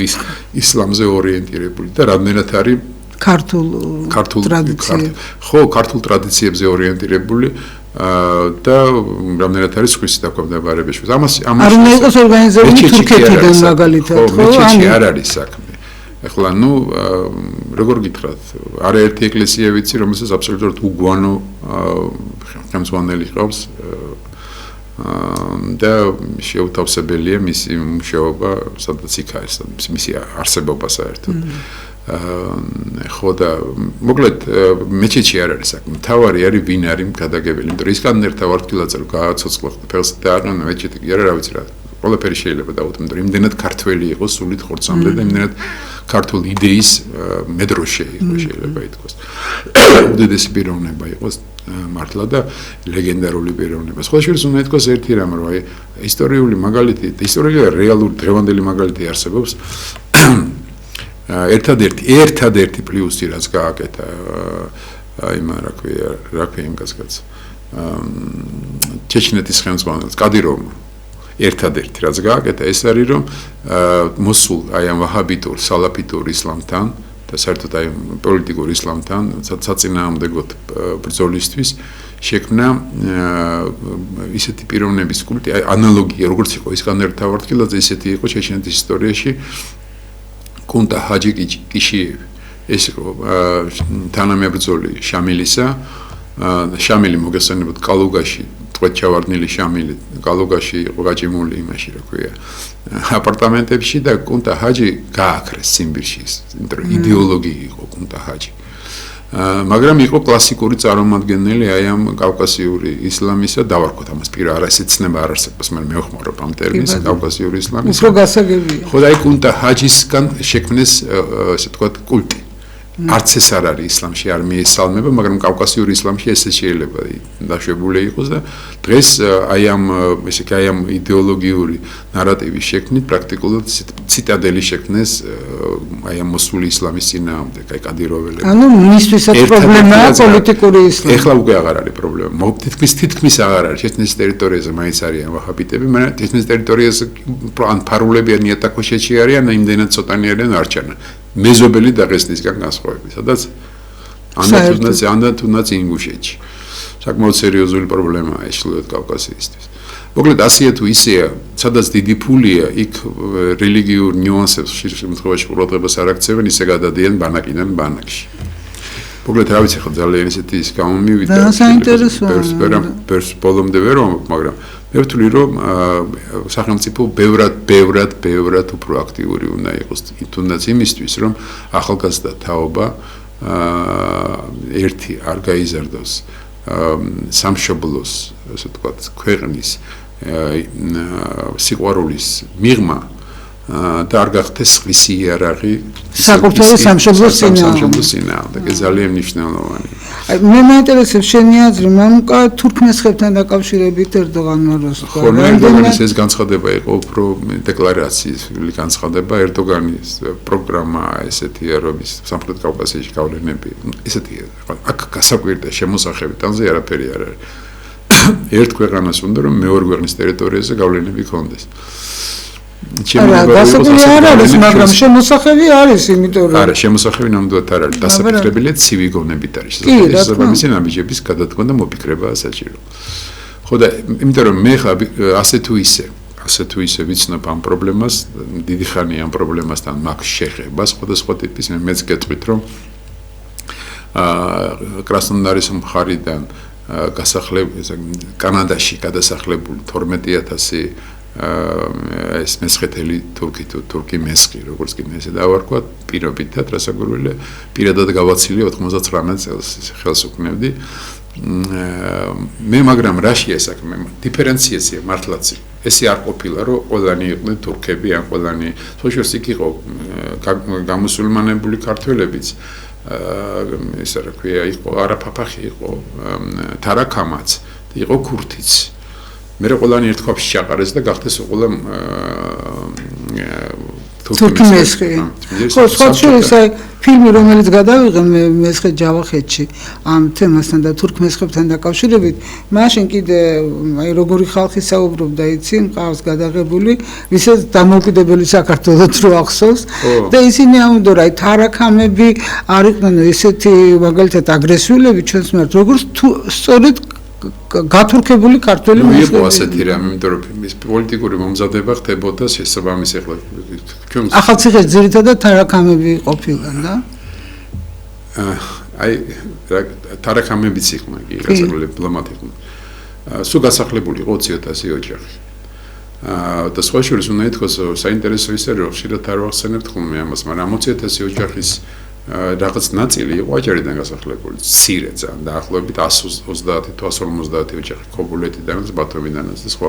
ისლამზე ორიენტირებული და რამდენად არის ქართულ ტრადიციებზე. ხო, ქართულ ტრადიციებზე ორიენტირებული და რამდენად არის სხვისი დაქვემდებარებაში. ამას არ უნდა იყოს ორგანიზებული თურქეთიდან მაგალითად, ხო? მეჩეთში არ არის საქმე. ეხლა როგორ გითხრათ, არაერთი ეკლესია ვიცი, რომელსაც აბსოლუტურად უგვანო ხელმძღვანელი ყავს და შეუთავსებელია მისი მუშაობა, სადაც იქ არის, მისი არსებობა საერთოდ. ხო და მოკლედ მეჩეთში არ არის საქმე. თავარი არის ვინ არის მქადაგებელი, იმიტომ რომ ისკანდერ თავართქილაძე რო გააცოცხლა ფელს და აღნა მეჩეთი კი არა, რა ვიცი რა. ყველაფერი შეიძლება დავუთ, იმიტომ რომ იმდენად ქართველი იყო სულით ხორცამდე და იმდენად ქართულ იდეის მედროშე იყო შეიძლება ითქვას. უდიდესი პიროვნება იყოს მართლა და ლეგენდარული პიროვნება. სხვა შორის უნდა ითქვას ერთი რამ, რომ აი ისტორიული მაგალითი, ისტორიული რეალური დღევანდელი მაგალითი არსებობს. ერთადერთი პლუსი რაც გააკეთა აიმა რა ქვია იმ კაცს ჩეჩნეთის ხელმძღვანელს კადიროვმა ერთადერთი რაც გააკეთა ეს არის რომ მოსულ აი ამ ვაჰაბიტურ სალაფიტურ ისლამთან და საერთოდ აი პოლიტიკურ ისლამთან საწინააღმდეგოდ ბრძოლისთვის შექმნა ისეთი პიროვნების კულტი ანალოგია როგორც იყო ისკანდერ თავართქილაძე ისეთი იყო ჩეჩნეთის ისტორიაში კუნტა ჰაჯი კიშიევი ეს იყო თანამებრძოლი შამილისა შამილი მოგესალმებით კალუგაში თქვა ჩავარდნილი შამილი კალუგაში იყო გაჭიმული იმაში რა ქვია აპარტამენტებში და კუნტა ჰაჯი გააქრეს ციმბირში იმიტომ რომ იდეოლოგია იყო კუნტა ჰაჯი მაგრამ იყო კლასიკური წარმომადგენელი აი ამ კავკასიური ისლამისა დავარქვათ ამას პირა არა ეს ცნება არ არსებობს მაგრამ მე ვხმარობ ამ ტერმინს კავკასიური ისლამის უფრო გასაგებია ხო და აი კუნტა ჰაჯისგან შექმნეს ესე თქვათ კულტი არც ეს არ არის ისლამში არ მიესალმება მაგრამ კავკასიური ისლამში ესე შეიძლება დაშვებული იყოს და დღეს აი ამ ესე კი აი ამ იდეოლოგიური ნარატივის შექმნით პრაქტიკულად ციტადელი შექმნეს აი ამ მოსული ისლამის წინააღმდეგ აი კადიროველები ანუ მისთვისაც პრობლემაა პოლიტიკური ისლამი ეხლა უკვე აღარ არის პრობლემა თითქმის აღარ არის ჩეჩნეთის ტერიტორიაზე მაინც არიან ვაჰაბიტები მაგრამ ჩეჩნეთის ტერიტორიაზე ან ფარულებიან იატაკოშეთში არიან იმდენად ცოტანი არიან არჩანა მეზობელი დაღესტნისგან განსხვავებით, სადაც ანდათუნაც ინგუშეთში. საკმაოდ სერიოზული პრობლემაა ეს ჩრდილოეთ კავკასიისთვის. მოკლედ ასეა თუ ისეა, სადაც დიდი ფულია, იქ რელიგიურ ნიუანსებს ხშირ შემთხვევაში ყურადღებას არ აქცევენ, ისე გადადიან ბანაკიდან ბანაკში. მოკლედ რა ვიცი ხო ძალიან ისეთი ის გამომივიდა. და საინტერესოა. პერს ბოლომდე ვერ ვამბობ, მაგრამ მე ვთვლი რომ სახელმწიფო ბევრად უფრო აქტიური უნდა იყოს თუნდაც იმისთვის რომ ახალგაზრდა თაობა ერთი არ გაიზარდოს სამშობლოს ასე ვთქვათ ქვეყნის სიყვარულის მიღმა და არ გახდეს სხვისი იარაღი საქართველოს სამშობლოს წინააღმდეგ ეს ძალიან მნიშვნელოვანია აი მე მაინტერესებს შენი აზრი მამუკა თურქმენსხებთან დაკავშირებით ერდოღანმა როს თქვა ხო ერდოგანის ეს განცხადება იყო უფრო დეკლარაციის განცხადება ერდოგანის პროგრამა ესეთია რომ ის სამხრეთ კავკასიაში გავლენები ესეთია აქ გასაკვირდა შემოსახებით ანზე არაფერი არ არის ერთ ქვეყანას უნდა რომ მეორე ქვეყნის ტერიტორიაზე გავლენები ქონდეს დასაკვირველი არ არის, მაგრამ შემოსახები არის, იმიტომ რომ არა, შემოსახები ნამდვილად არ არის, დასაფიქრებელია ცივი გონებით არის. შესაბამისი ნაბიჯების გადადგმა და მოფიქრება საჭირო. ხო და იმიტომ რომ მე ხა ასე თუ ისე ვიცნობ ამ პრობლემას, დიდი ხანი ამ პრობლემასთან მაქვს შეხება, სხვადასხვა ტიპის მეც გეტყვით რომ კრასნოდარის მხარიდან კანადაში გადასახლებული 12000 ეს მესხეთელი თურქი თუ თურქი მესხი როგორც კი ესე დავარქვა პირობითად რასაკვირველია პირადად გავაცილი 99 წელს ხელს უკნევდი მე მაგრამ რაშია საქმე დიფერენციაცია მართლაც ესე არ ყოფილა რომ ყველანი იყვნენ თურქები ან ყველანი სოციალს იქ იყო გამუსულმანებული ქართველებიც ესე რა ქვია იყო არაფაფახი იყო თარაქამაც იყო ქურთიც მე ყველანი ერთ ქვაფში ჩაყარეს და გახდეს ყველა თურქი მესხი ხო სხვა ფილმი რომელიც გადავიღე მესხი ჯავახეთში ამ თემასთან და თურქ მესხებთან დაკავშირებით მაშინ კიდე აი როგორი ხალხი საუბრობდა იცი მყავს გადაღებული ვისაც დამოუკიდებელი საქართველოს რო ახსოვს და ისინი ამბობდნენ აი თარაქამები არ იყვნენ ესეთი მაგალითად აგრესიულები ჩვენს მიმართ როგორც სწორედ გათურქებული ქართველი იყო ასეთი რამე, იმიტომ რომ ის პოლიტიკური მომზადება ხდებოდა შესაბამის ახლა ჩვენ ახალციხეში ძირითადად თარაქამები ყოფილან და აი თარაქამებიც იყვნენ კი გასაგრელი დიპლომატი იყვნენ სულ გასახლებული იყო 20,000 ოჯახი და სხვა შორის უნდა ითქვას საინტერესო ისე რომ ხშირად არ ვახსენებთ ხოლმე ამას მაგრამ 20,000 ოჯახის რაღაც ნაწილი იყო აჭარიდან გასახლებული, მცირე ძალიან დაახლოებით 130 თუ 150 ოჯახი ქობულეთიდანაც, ბათუმიდანაც და სხვა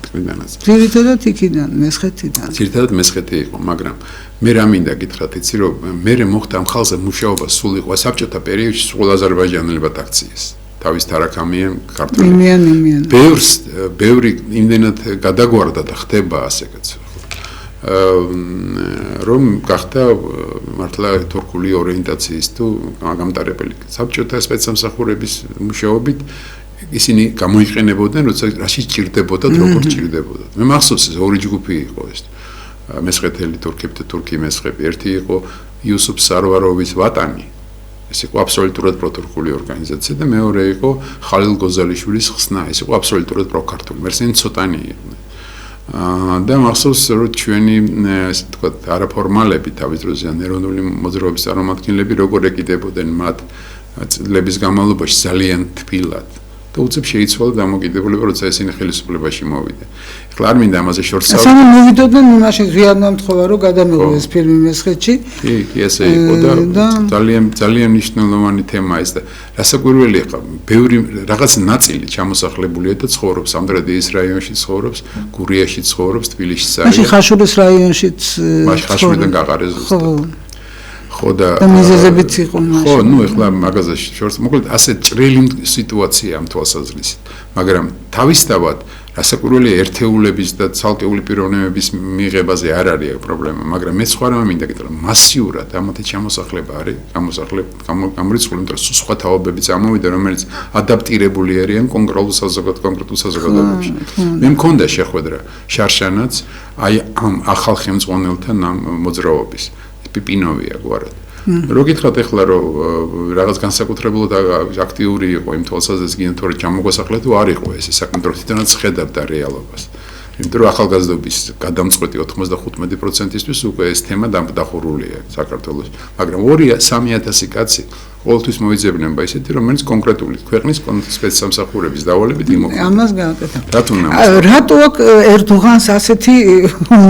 ტყიდანაც. ძირითადად იქიდან, მესხეთიდან. ძირითადად მესხეთი იყო, მაგრამ მე რა მინდა გითხრათ, იცი რომ მე მოხდა ამ ხალხზე მუშაობა სულ იყო საბჭოთა პერიოდში სულ აზერბაიჯანელებად აქციეს. თავის თარაქამიან ქართველები. იმიან. ბევრი იმდენად გადაგვარდა და ხდება ასეკაც. რომ გახდა მართლა თურქული ორიენტაციის თუ გამტარებელი საბჭოთა სპეცსამსახურების მუშაობით ისინი გამოიყენებოდნენ როცა რაში ჭირდებოდათ როგორ ჭირდებოდათ მე მახსოვს ეს ორი ჯგუფი იყო ეს მესხეთელი თურქები და თურქი მესხები ერთი იყო იუსუფ სარვაროვის ვატანი ეს იყო აბსოლუტურად პროთურქული ორგანიზაცია და მეორე იყო ხალილ გოზალიშვილის ხსნა ეს იყო აბსოლუტურად პროქართული მერსენი ცოტანი იყვნენ და მახსოვს რომ ჩვენი ასე ვთქვათ არაფორმალები თავის დროზე ეროვნული მოძრაობის წარმომადგენლები როგორ ეკიდებოდნენ მათ წლების განმავლობაში ძალიან თბილად და უცებ შეიცვალა დამოკიდებულება როცა ესენი ხელისუფლებაში მოვიდნენ. ეხლა არ მინდა ამაზე შორს ავიდე. ასამე მოვიდოდნენ მაშინ ზიანმა მთხოვა რომ გადამეღო ეს ფილმი მესხეთში. კი, ესე იყო და ძალიან მნიშვნელოვანი თემა ეს და რასაკვირველია ხა ბევრი რაღაც ნაწილი ჩამოსახლებულია და ცხოვრობს ამდრედის რაიონში ცხოვრობს, გურიაში ცხოვრობს, თბილისში არის. მაშინ ხაშურის რაიონშიც მაშინ ხაშურიდან გაყარეს ზუსტად. ხო და მიზეზებიც იყო მაშინ. ხო, ნუ ეხლა მაგაზაში შორს მოკლედ ასე ჭრელი სიტუაცია ამ თვალსაზრისით. მაგრამ თავისთავად რასაკვირველია ერთეულების და ცალკეული პიროვნებების მიღებაზე არ არის პრობლემა, მაგრამ მე სხვა რამე მინდა გითხრა, მასიურად ამათი ჩამოსახლება არის, გამორიცხული, იმიტომ რომ სხვა თაობებიც ამოვიდა, რომელიც ადაპტირებული არიან კონკრეტულ საზოგადოებებში. მე მქონდა შეხვედრა შარშანაც აი ამ ახალ ხელმძღვანელთან ამ მოძრაობის პიპინოვია გვარად. რო გითხრათ ეხლა რომ რაღაც განსაკუთრებულად აქტიური იყო იმ თვალსაზრისით გინდათ რომ ჩამოგვასახლე თუ არ იყო ეს საკონტროლო თვითონაც ხედავდა რეალობას. იმიტომ რომ ახალგაზრდობის გადამწყვეტი 95%-ისთვის უკვე ეს თემა დახურულია საქართველოს. მაგრამ 2-3,000 კაცი ყოველთვის მოიძებნება ისეთი რომელიც კონკრეტული ქვეყნის სპეცსამსახურების დავალებით იმოქმედება. ამას გააკეთა. რატო აქ ერდოღანს ასეთი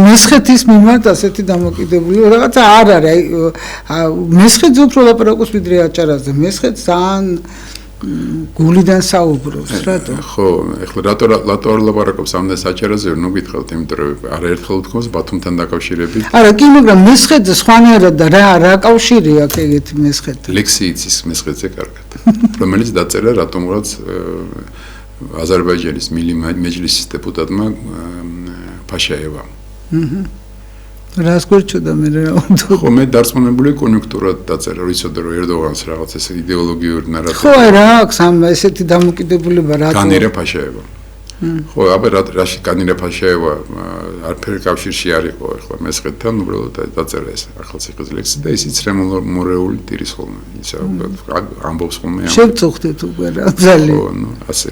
მესხეთის მიმართ ასეთი დამოკიდებული რაღაცა არ არის. აი მესხეთზე უფრო ლაპარაკობს ვიდრე აჭარაზე. მესხეთს ძალიან გულიდან საუბრობს, რატო? ხო, ეხლა რატო არ ლაპარაკობს ამდენ საჭარაზე, ნუ გითხავთ, იმიტომ რომ არაერთხელ ვთქვას ბათუმთან დაკავშირებით. არა, კი, მაგრამ მესხეთზე სხვანაირად და რა კავშირია აქ ეგეთი მესხეთთან? ლექსიიცის მესხეთზე კარგად. რომელიც დაწერა რატომღაც აზერბაიჯანის მილი მეჯლისის დეპუტატმა ფაშაევამ. რას გვერდჩოდა მე რა უნდა ხო მე დარწმუნებული კონიუნქტურად დაწერა რომ იცოდა რომ ერდოღანს რაღაც ეს იდეოლოგიური ნარატივი ხო რა აქვს ამ ესეთი დამოკიდებულება რატო განირა ფაშაევა ხო აბა რაში განირა ფაშაევა არაფერი კავშირში არ იყო ახლა მესხეთთან უბრალოდ დაწერა ეს ახალციხის ლექსი და ისიც რემორეული ტირის ხოლმე ისა ამბობს ხოლმე შევწუხდეთ უკვე რა ძალიან ხო ნუ ასე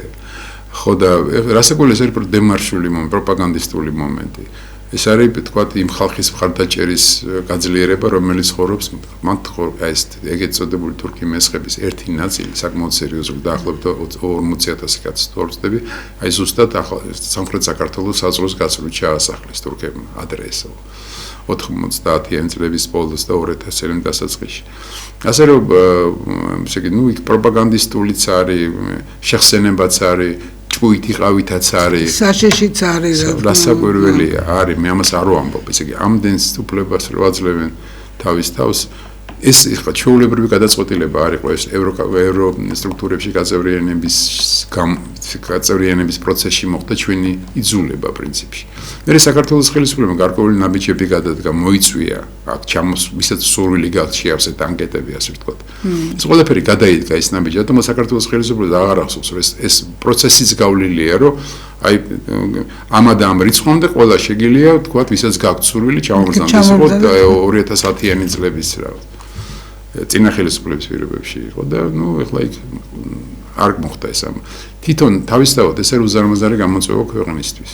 ხო და რასაკვირველია ეს პროპაგანდისტული მომენტი ეს არის თქვათ იმ ხალხის მხარდაჭერის გაძლიერება, რომელიც ცხოვრობს მათ ეს ეგეთ წოდებული თურქი მესხების ერთი ნაწილი საკმაოდ სერიოზული დაახლოებით 40,000 კაცი თორცდები, აი ზუსტად სამხრეთ საქართველოს საზღვროს გასწვრივ ჩაასახლეს თურქებმა ადრე ესო 90-იანი წლების ბოლოს და 2000-იანი დასაწყისში. ასე რომ ესე იგი, იქ პროპაგანდისტულიც არის, შეხსენებაც არის ჭუით იყავითაც არის საშიშიც არის რასაკვირველია არის მე ამას არ ვამბობ ესე იგი ამდენს უფლებას ვაძლევენ თავის თავს ეს ხა ჩვეულებრივი გადაწყვეტილება არ იყო ეს ევრო სტრუქტურებში გაწევრიანების პროცესში მოხდა ჩვენი იძულება პრინციპში მე საქართველოს ხელისუფლებამ გარკვეული ნაბიჯები გადადგა მოიწვია აქ ვისაც სურვილი გაქვს შეავსეთ ანკეტები ასე ვთქვათ ეს ყველაფერი გადაიდგა ის ნაბიჯი რატომ საქართველოს ხელისუფლება აღარ ახსოვს რომ ეს პროცესიც გავლილია რომ აი ამადა ამ რიცხვამდე ყველა შეგიძლია ვთქვათ ვისაც გაქვთ სურვილი ჩამოვზარდეს იყო 2010-იანი წლების რაღაც წინა ხელისუფლების პირობებში იყო და ნუ ეხლა იქ არ მოხდა ეს ამ თვითონ თავისთავად ეს არის უზარმაზარი გამოწვევა ქვეყნისთვის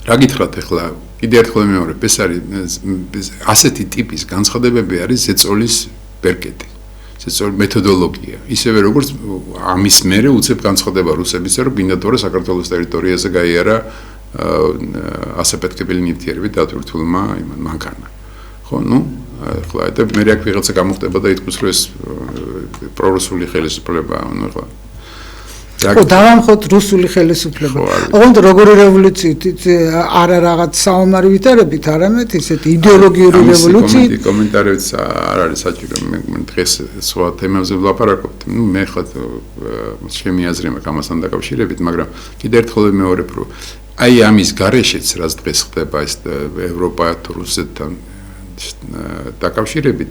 რა გითხრათ ეხლა კიდე ერთხელ მეორე ეს არის ასეთი ტიპის განცხადებები არის ზეწოლის ბერკეტი ზეწოლის მეთოდოლოგია ისევე როგორც ამის მერე უცებ განცხადება რუსებისა რომ გინდა თორე საქართველოს ტერიტორიაზე გაიარა ასაფეთქებელი ნივთიერები დატვირთულმა მანქანა ხო ნუ ახლა და მე რა ვიღაცა გამოხდება და ითქვის რომ ეს პრორუსული ხელისუფლება ანუ ახლა ხო დავამხოთ რუსული ხელისუფლება ოღონდ როგორი რევოლუციით არა რაღაც საომარი ვითარებით არამედ ისეთი იდეოლოგიური რევოლუციით კომენტარებიც არ არის საჭირო მე დღეს სხვა თემებზე ვლაპარაკობთ ნუ მე ხა ჩემი აზრი მაქვს ამასთან დაკავშირებით მაგრამ კიდე ერთხელ მეორებ რომ აი ამის გარეშეც რაც დღეს ხდება ეს ევროპა რუსეთთან დაკავშირებით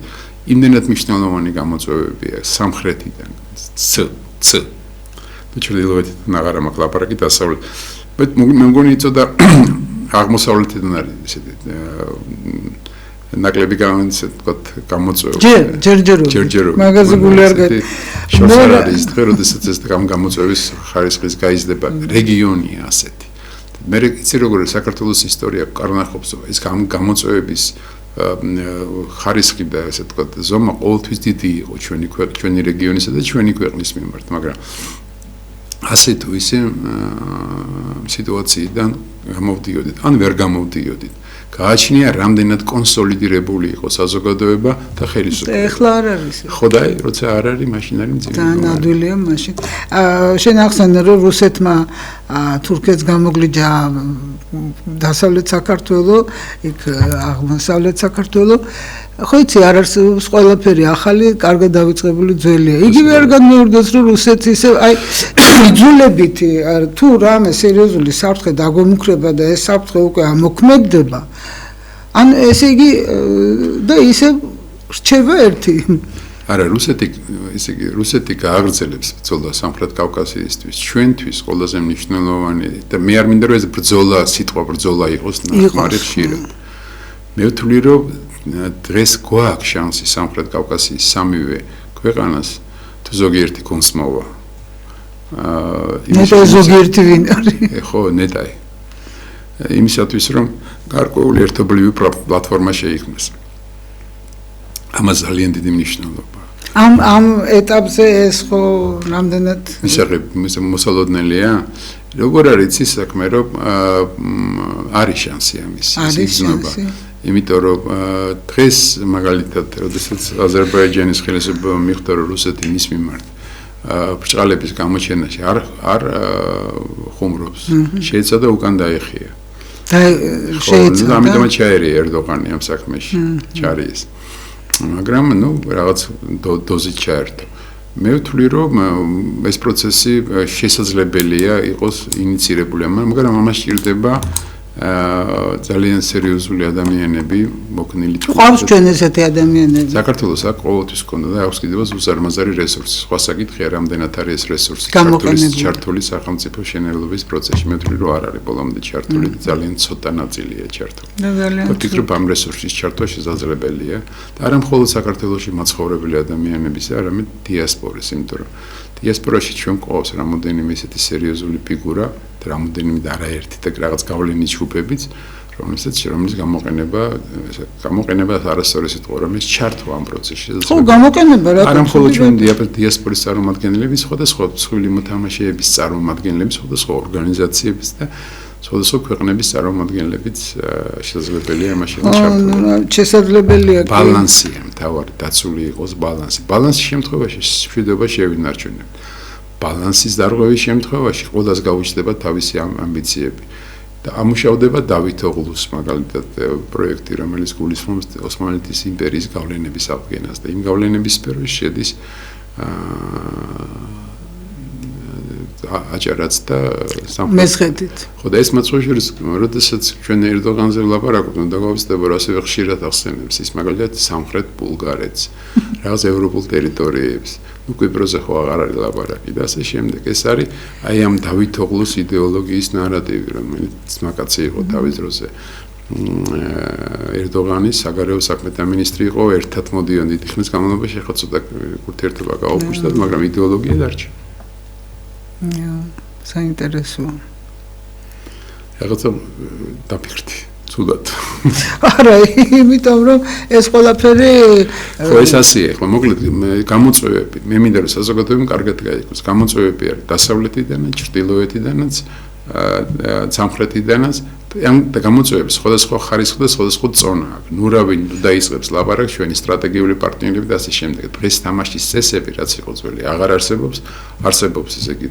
იმდენად მნიშვნელოვანი გამოწვევებია სამხრეთიდან ც ჩრდილოეთიდან აღარ მაქვს ლაპარაკი დასავლეთ მე მგონი იცოდა აღმოსავლეთიდან არის ესეთი ნაკლები გამოწვევა ჯერჯერობით მაგაზე გული არ გაი შორს არის დღე როდესაც ეს გამოწვევის ხარისხის გაიზრდება რეგიონია ასეთი მე იცი როგორი საქართველოს ისტორია კარნახობს ეს გამოწვევების ხარისხი და ესე ვთქვათ ზომა ყოველთვის დიდი იყო ჩვენი რეგიონისა და ჩვენი ქვეყნის მიმართ მაგრამ ასე თუ ისე სიტუაციიდან გამოვდიოდით ან ვერ გამოვდიოდით გააჩნია რამდენად კონსოლიდირებული იყო საზოგადოება და ხელისუფლება ეხლა არ არის ხო და როცა არ არის მაშინ არის მძიმე და ნადვილია მაშინ შენ ახსენე რომ რუსეთმა თურქეთს გამოგვლიჯა დასავლეთ საქართველო იქ აღმოსავლეთ საქართველო ხო იცი არ არსებობს ყველაფერი ახალი კარგად დავიწყებული ძველია იგივე არ განმეორდეს რომ რუსეთი ისე აი იძულებით თუ რამე სერიოზული საფრთხე დაგვემუქრება და ეს საფრთხე უკვე ამოქმედდება ან ესე იგი და ისე რჩება ერთი არა რუსეთი გააგრძელებს ბრძოლას სამხრეთ კავკასიისთვის ჩვენთვის ყველაზე მნიშვნელოვანი და მე არ მინდა რომ ეს ბრძოლა სიტყვა ბრძოლა იყოს ნახმარი ხშირად მე ვთვლი რომ დღეს გვაქვს შანსი სამხრეთ კავკასიის სამივე ქვეყანას თუ ზოგიერთი კონსმოვა ნეტა ზოგიერთი ვინ არის ხო ნეტაი იმისათვის რომ გარკვეული ერთობლივი პლატფორმა შეიქმნას ამას ძალიან დიდი მნიშვნელობა ამ ეტაპზე ეს ხო რამდენად მოსალოდნელია როგორ არის ის საქმე რომ არის შანსი ამის იზნობა იმიტომ რომ დღეს მაგალითად როდესაც აზერბაიჯანის ხელისუფლება მიხვდა რომ რუსეთი მის მიმართ ბრჭყალების გამოჩენაში არ ხუმრობს შეეცადა უკან დაეხია და შეეცადა ამიტომაც ჩაერია ერდოღანი ამ საქმეში ჩარიეს მაგრამ ნუ რაღაც დოზით ჩაერთო მე ვთვლი რომ ეს პროცესი შესაძლებელია იყოს ინიცირებული მაგრამ ამას სჭირდება ძალიან სერიოზული ადამიანები მოქნილი ყავს ჩვენ ესეთი ადამიანები საქართველოს აქ ყოველთვის ქონდა და აქვს კიდევ უზარმაზარი რესურსი სხვა საკითხია რამდენად არის ეს რესურსი ჩართული სახელმწიფო შენელობის პროცესში მე ვთვლი რომ არ არის ბოლომდე ჩართული ძალიან ცოტა ნაწილია ჩართული ვფიქრობ ამ რესურსის ჩართვა შესაძლებელია და არა მხოლოდ საქართველოში მაცხოვრებელი ადამიანების არამედ დიასპორის იმიტომ რომ დიასპორაში ჩვენ ყავს რამოდენიმე ესეთი სერიოზული ფიგურა რამოდენიმე და არაერთი და რაღაც გავლენით ჯგუფებიც, რომელიც გამოყენება არასწორი სიტყვა, რომელიც ჩართვა ამ პროცესში. ხო, გამოყენება რა. არა მხოლოდ ჩვენი დიასპორის წარმომადგენლები, სხვადასხვა მსხვილი მოთამაშეების წარმომადგენლები, სხვადასხვა ორგანიზაციების და სხვადასხვა ქვეყნების წარმომადგენლებიც შესაძლებელია ამაში ჩართვა. შესაძლებელია კი. ბალანსია, მთავარი დაცული იყოს ბალანსი. ბალანსის შემთხვევაში მშვიდობა შევინარჩუნებთ. ბალანსის დარღვევის შემთხვევაში ყველას გაუჩნდება თავისი ამბიციები. და ამუშავდება დავით ოღლუს მაგალითად პროექტი, რომელიც გულისხმობს ოსმალეთის იმპერიის გავლენების აღდგენას და იმ გავლენების სფეროში შედის აჭარაც და მესხეთით. ხო და ეს მოწვევის როდესაც ჩვენ ერდოღანზე ვლაპარაკობთ და გავხსენებთ ასევე ხშირად ახსენებს ის მაგალითად სამხრეთ ბულგარეთს, რაღაც ევროპულ ტერიტორიებს. ნუ კვიპროსზე ხო აღარ არის ლაპარაკი და ასე შემდეგ. ეს არის აი ამ დავით ოღლუს იდეოლოგიის ნარატივი, რომელიც მაკაცი იყო თავის დროზე. ერდოღანის საგარეო საქმეთა მინისტრი იყო, ერთად მოდიონ დიდი ხნის განმავლობაში, ახლა ცოტა ურთიერთობა გაუქმშდათ, მაგრამ იდეოლოგია დარჩა. საინტერესოა. რაღაცა დაფიქრდი. ცუდად. არა, იმიტომ რომ ეს ყველაფერი ხო ეს ასეა, ხო მოკლედ გამოწვევები, მე მინდა რომ საზოგადოებამ კარგად გაიგოს. გამოწვევები არის დასავლეთიდანაც, ჩრდილოეთიდანაც, სამხრეთიდანაც, ამ გამოწვევებს სხვადასხვა ხარისხი და სხვადასხვა წონა აქვს. ნურავინ დაიწყებს ლაპარაკს ჩვენი სტრატეგიული პარტნიორები და ასე შემდეგ. დღეს თამაშის წესები რაც იყო ძველი, აღარ არსებობს. არსებობს ესე იგი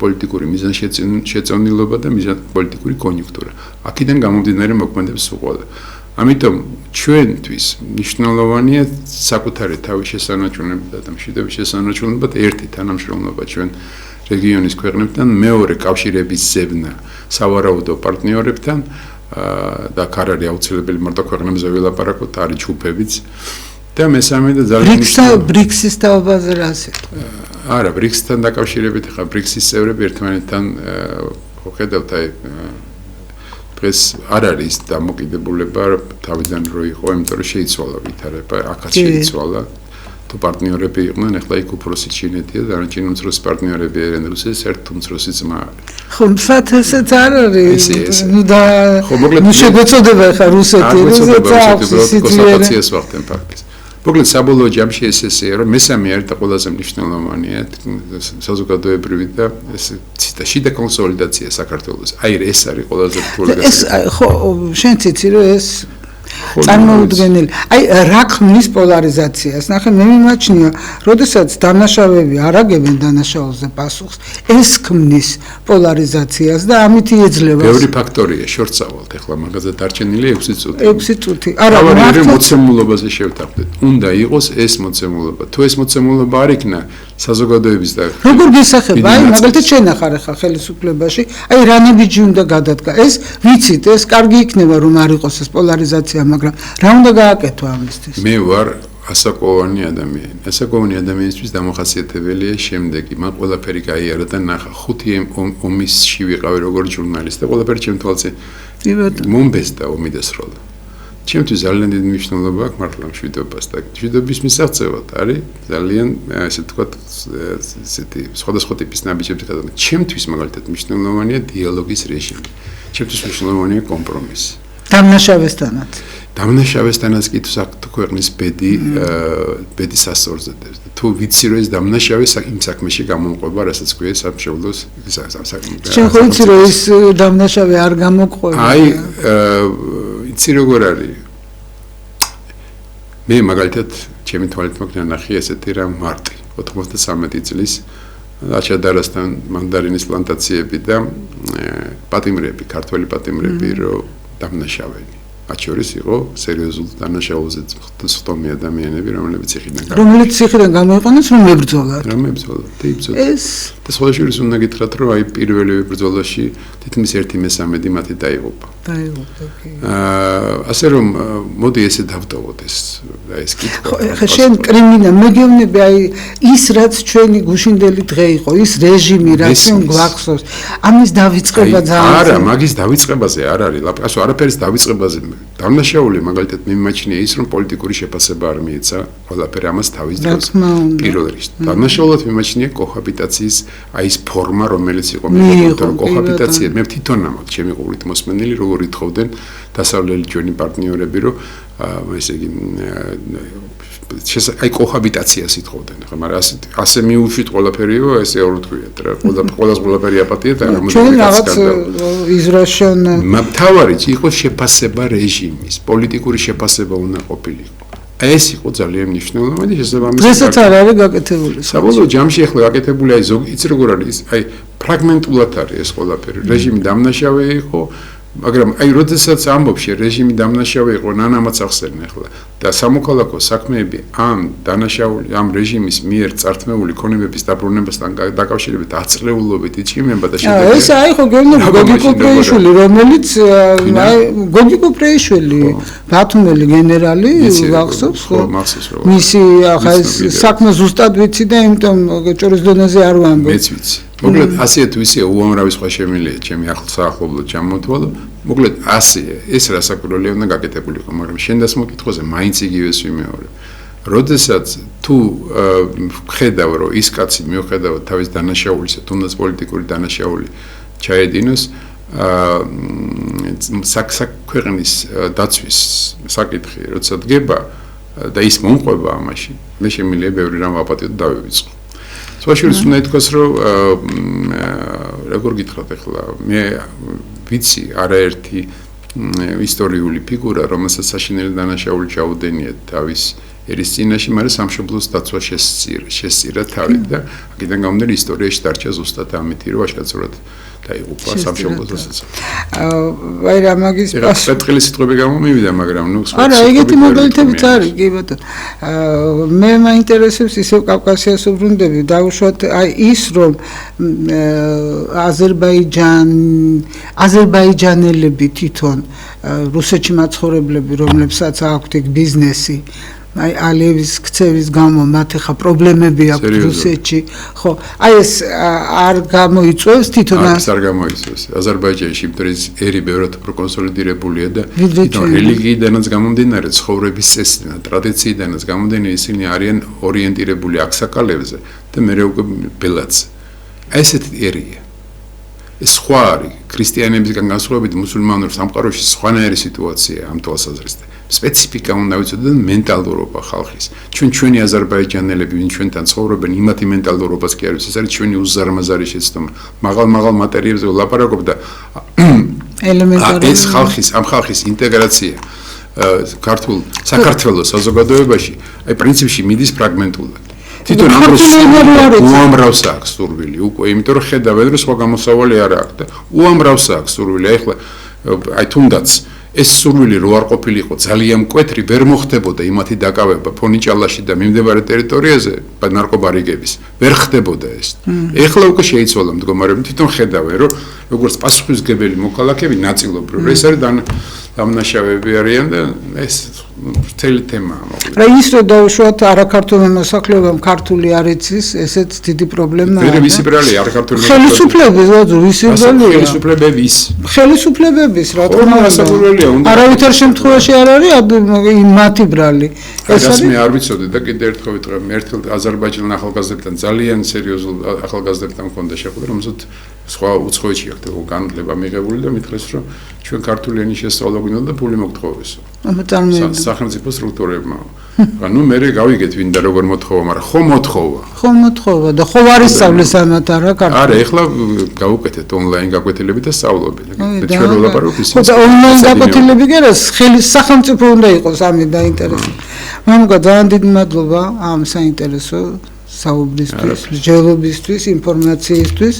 პოლიტიკური მიზანშეწონილობა და პოლიტიკური კონიუნქტურა. აქედან გამომდინარე მოქმედებს უყოლა. ამიტომ ჩვენთვის მნიშვნელოვანია საკუთარი თავის შესანარჩუნება და მშვიდობის შესანარჩუნება და ერთი თანამშრომლობა ჩვენ რეგიონის ქვეყნებთან, მეორე კავშირების ზევნა სავარაუდო პარტნიორებთან და არ არის აუცილებელი მარტო ქვეყნებზე ვილაპარაკოთ, არის ჯგუფებიც და მესამე და ძალიან ბრიქსის თაობაზე რა სიტყვა? არა, ბრიქსთან დაკავშირებით ხა ბრიქსის წევრები ერთმანეთთან ხედავთ აი დღეს არ არის დამოკიდებულება თავიდან რო იყო, იმიტომ რომ შეიცვალა ვითარება, აქაც შეიცვალა. თუ პარტნიორები იყვნენ, ახლა იქ უფროსი ჩინეთია, დანარჩენი უმცროსი პარტნიორები არიან რუსეთის, ერთ უმცროსი ძმა არის. ხო, მსად ესეც არ არის. ნუ და ნუ შეგვეწოდება ხა რუსეთი, კონსტიტუციას ვახდენ ფაქტის. მოკლედ საბოლოო ჯამში ესეა, რომ მესამე არის და ყველაზე მნიშვნელოვანია საზოგადოებრივი და ეს ციტა შიდა კონსოლიდაცია საქართველოს. აი ეს არის ყველაზე რთული ეს ხო, შენ ციცი რომ ეს წარმოუდგენელი. აი რა ქმნის პოლარიზაციას? ნახე, მე მიმაჩნია, როდესაც დანაშაულები არ აგებენ დანაშაულზე პასუხს, ეს ქმნის პოლარიზაციას და ამით ieძლება. ბევრი ფაქტორია, შორცავალთ, ახლა მაგაზე დარჩენილი 6 წუთი. 6 წუთი. არა, მართლა მოცემულობაზე შევთანხმდეთ. უნდა იყოს ეს მოცემულობა. თუ ეს მოცემულობა არ იქნა საზოგადოების და როგორ გესახება? აი მაგალითად შენ ახარ ახლა ხელისუფლებაში, აი რანებიჯი უნდა გადადგა. ეს ვიცით, ეს კარგი იქნება რომ არ იყოს ეს პოლარიზაცია, მაგრამ რა უნდა გააკეთო ამისთვის? მე ვარ ასაკოვანი ადამიანი. ასაკოვანი ადამიანისთვის დამახასიათებელია შემდეგი: მან ყველაფერი გაიარა და ნახა 5 ომისში ვიყავი როგორც ჟურნალისტი და ყველაფერი ჩემ თვალზე მომბესდა ომი დასრულდა. ჩემთვის ძალიან დიდი მნიშვნელობა აქვს მართლა მშვიდობას და მშვიდობის მისაღწევად არის ძალიან ესე ვთქვათ ესეთი სხვადასხვა ტიპის ნაბიჯების გადაგება. ჩემთვის მაგალითად მნიშვნელოვანია დიალოგის რეჟიმი. ჩემთვის მნიშვნელოვანია კომპრომისი. დამნაშავესთანაც. დამნაშავესთანაც კი თუ ქვეყნის ბედი სასწორზე დევს. თუ ვიცი რომ ეს დამნაშავე იმ საქმეში გამომყვება, რასაც ქვია სამშობლოს საქმე. შენ ხო იცი რომ ეს დამნაშავე არ გამოგყვება? აი იცი როგორ არის? მე მაგალითად ჩემი თვალით მოკნა ნახე ესეთი რამ მარტი 93 წლის აჩადარასთან მანდარინის პლანტაციები და პატიმრები, ქართველი პატიმრები რო დამნაშავენი. მათ შორის იყო სერიოზულ დანაშაულზე ხტომი ადამიანები, რომლებიც ციხიდან გამოიყვანეს, რომ მებრძოლათ. რომ მებრძოლათ. ეს და სხვა შორის უნდა გითხრათ, რომ აი პირველი ბრძოლაში თითქმის 1/3 მათი დაიღუპა. ასე რომ მოდი ესე დავტოვოთ ეს კითხვა. ხო, შენ კრიმინალ მეგევნები აი ის რაც ჩვენი გუშინდელი დღე იყო, ის რეჟიმი რაც ჩვენ გვახსოვს, ამის დავიწყება ძალიან. არა, მაგის დავიწყებაზე არ არის, ასო არაფერის დავიწყებაზე. დამნაშაული მაგალითად მიმაჩნია ის რომ პოლიტიკური შეფასება არ მიეცა ყველაფერი ამას თავის დროს პირველ რიგში. დამნაშაულად მიმაჩნია კოჰაბიტაციის აი ეს ფორმა რომელიც იყო მეგობრებთან კოჰაბიტაცია მე თვითონ ამბობ ჩემი ყურით მოსმენილი როგორ ითხოვდნენ დასავლელი ჩვენი პარტნიორები რომ ესე იგი აი კოჰაბიტაციას ითხოვდნენ ხო მაგრამ ასე მიუშვით ყველაფერიო ესე არ ვთქვიათ რა ყველაფერი აპატია და ჩვენ რაღაც იზრაშენ მთავარი იყო შეფასება რეჟიმის პოლიტიკური შეფასება უნდა ყოფილიყო ეს იყო ძალიან მნიშვნელოვანი შესაბამისად დღესაც არ არის გაკეთებული საბოლოო ჯამში ახლა გაკეთებული აი ზოგი იცი როგორ არის აი ფრაგმენტულად არის ეს ყველაფერი რეჟიმი დამნაშავე იყო მაგრამ აი როდესაც ამბობ რეჟიმი დამნაშავე იყო ნანამაც ახსენე ახლა და სამოქალაქო საქმეები ამ დანაშაული ამ რეჟიმის მიერ წართმეული ქონებების დაბრუნებასთან დაკავშირებით აწლეულობით იჭიმება და შედეგი ეს აი ხო გეუბნები გოგი კუპრეიშვილი რომელიც აი გოგი კუპრეიშვილი ბათუმელი გენერალი ვახსოვს ხო მისი ახლა საქმე ზუსტად ვიცი და იმიტომ ჭორის დონეზე არ ვამბობ მეც ვიცი მოკლედ ასე თუ ისე უამრავი სხვა შემილია ჩემი ახლსაახლობლად ჩამოთვალო მოკლედ ასე ეს რასაკვირველია უნდა გაკეთებულიყო მაგრამ შენ დას მოკითხვაზე მაინც იგივეს ვიმეორებ როდესაც თუ ხედავ რომ ის კაცი მიუხედავად თავის დანაშაულისა თუნდაც პოლიტიკური დანაშაული ჩაედინოს საქმის დაცვის საკითხი როცა დგება და ის მომყვება ამაში მე შემიძლია ბევრი რამ აპატიო და დავივიწყო საშუალოდ უნდა ითქვას რომ როგორ გითხრათ ახლა მე ვიცი არაერთი ისტორიული ფიგურა რომელსაც საშინელი დანაშაული ჩაუდენია თავის ერის წინაშე მაგრამ სამშობლოს დაცვა შესწირა თავით და აქედან გამომდინარე ისტორიაში დარჩა ზუსტად ამითი რომ ვაჟკაცურად დაიღუპა სამშობლოსაც აი რა მაგის პეტრელი სიტყვები გამომივიდა მაგრამ ნუ არა ეგეთი მაგალითებიც არის კი ბატონო მე მაინტერესებს ისევ კავკასიას უბრუნდები დაუშვათ აი ის რომ აზერბაიჯანელები თვითონ რუსეთში მაცხოვრებლები რომლებსაც აქვთ ეგ ბიზნესი აი ალიევის ქცევის გამო მათ ახლა პრობლემები აქვს რუსეთში ხო აი ეს არ გამოიწვევს თვითონ არ გამოიწვევს აზერბაიჯანში მტრის ერი ბევრად პროკონსოლიდირებულია და თვითონ რელიგიიდანაც გამომდინარე ცხოვრების წესიდან ტრადიციიდანაც გამომდინარე ისინი არიან ორიენტირებული აქსაკალებზე და მეორე უკვე ბელაც ესეთი ერია ეს სხვა არის ქრისტიანებისგან განსხვავებით მუსულმანურ სამყაროში სხვანაირი სიტუაცია ამ თვალსაზრისით სპეციფიკა უნდა ვიცოდეთ და მენტალურობა ხალხის ჩვენი აზერბაიჯანელები ვინ ჩვენთან ცხოვრობენ იმათი მენტალურობას კი არის ეს არის ჩვენი უზარმაზარი შეცდომა მაღალ მატერიებზე ვლაპარაკობ და ელემენტარული ეს ამ ხალხის ინტეგრაცია ქართულ საქართველოს საზოგადოებაში აი პრინციპში მიდის ფრაგმენტულად თვითონ უამრავს აქვს სურვილი უკვე იმიტომ რომ ხედავენ რომ სხვა გამოსავალი არ აქვს და უამრავს აქვს სურვილი ახლა აი თუნდაც ეს სურვილი რო არ ყოფილიყო ძალიან მკვეთრი ვერ მოხდებოდა იმათი დაკავება ფონიჭალაში და მიმდებარე ტერიტორიაზე ნარკობარიგების ვერ ხდებოდა ეს ეხლა უკვე შეიცვალა მდგომარეობა თვითონ ხედავენ რომ როგორც პასუხისმგებელი მოქალაქეები ნაწილობრივ ეს არის დამნაშავეები არიან და ეს მთელი თემაა მოკლედ რა ის რომ დაუშვათ არაქართული მოსახლეობამ ქართული არ იცის ესეც დიდი პრობლემაა მე ვისი ბრალი არაქართული ხელისუფლების ვისი ბრალია ხელისუფლებების რა თქმა უნდა არავითარ შემთხვევაში არ არის მათი ბრალი ეს არის მე არ ვიცოდი და კიდე ერთხელ ვიტყვი მე ერთხელ აზერბაიჯანის ახალგაზრდებთან ძალიან სერიოზულ ახალგაზრდებთან მქონდა შეხვედრა რომელსაც სხვა უცხოეთში აქ განათლება მიღებული და მითხრეს რომ ჩვენ ქართული ენის შესწავლა გვინდა და ფული მოგთხოვესო სახელმწიფო სტრუქტურებმა ანუ მე გავიგეთ ვინ და როგორ მოთხოვა მაგრამ ხო მოთხოვა და ხო არ ისწავლეს ამათ არა ქართული არა ეხლა გავუკეთეთ ონლაინ გაკვეთილები და სწავლობთ ჩვენ ვლაპარაკობთ ისე და ონლაინ გაკვეთილები კი არა სახელმწიფო უნდა იყოს ამით დაინტერესებული მამუკა ძალიან დიდი მადლობა ამ საინტერესო საუბრისთვის მსჯელობისთვის ინფორმაციისთვის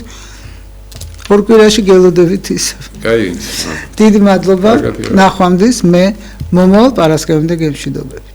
ორ კვირაში გელოდებით ისევ. კაი. დიდი მადლობა. ნახვამდის მე მომავალ პარასკევამდე გემშვიდობები.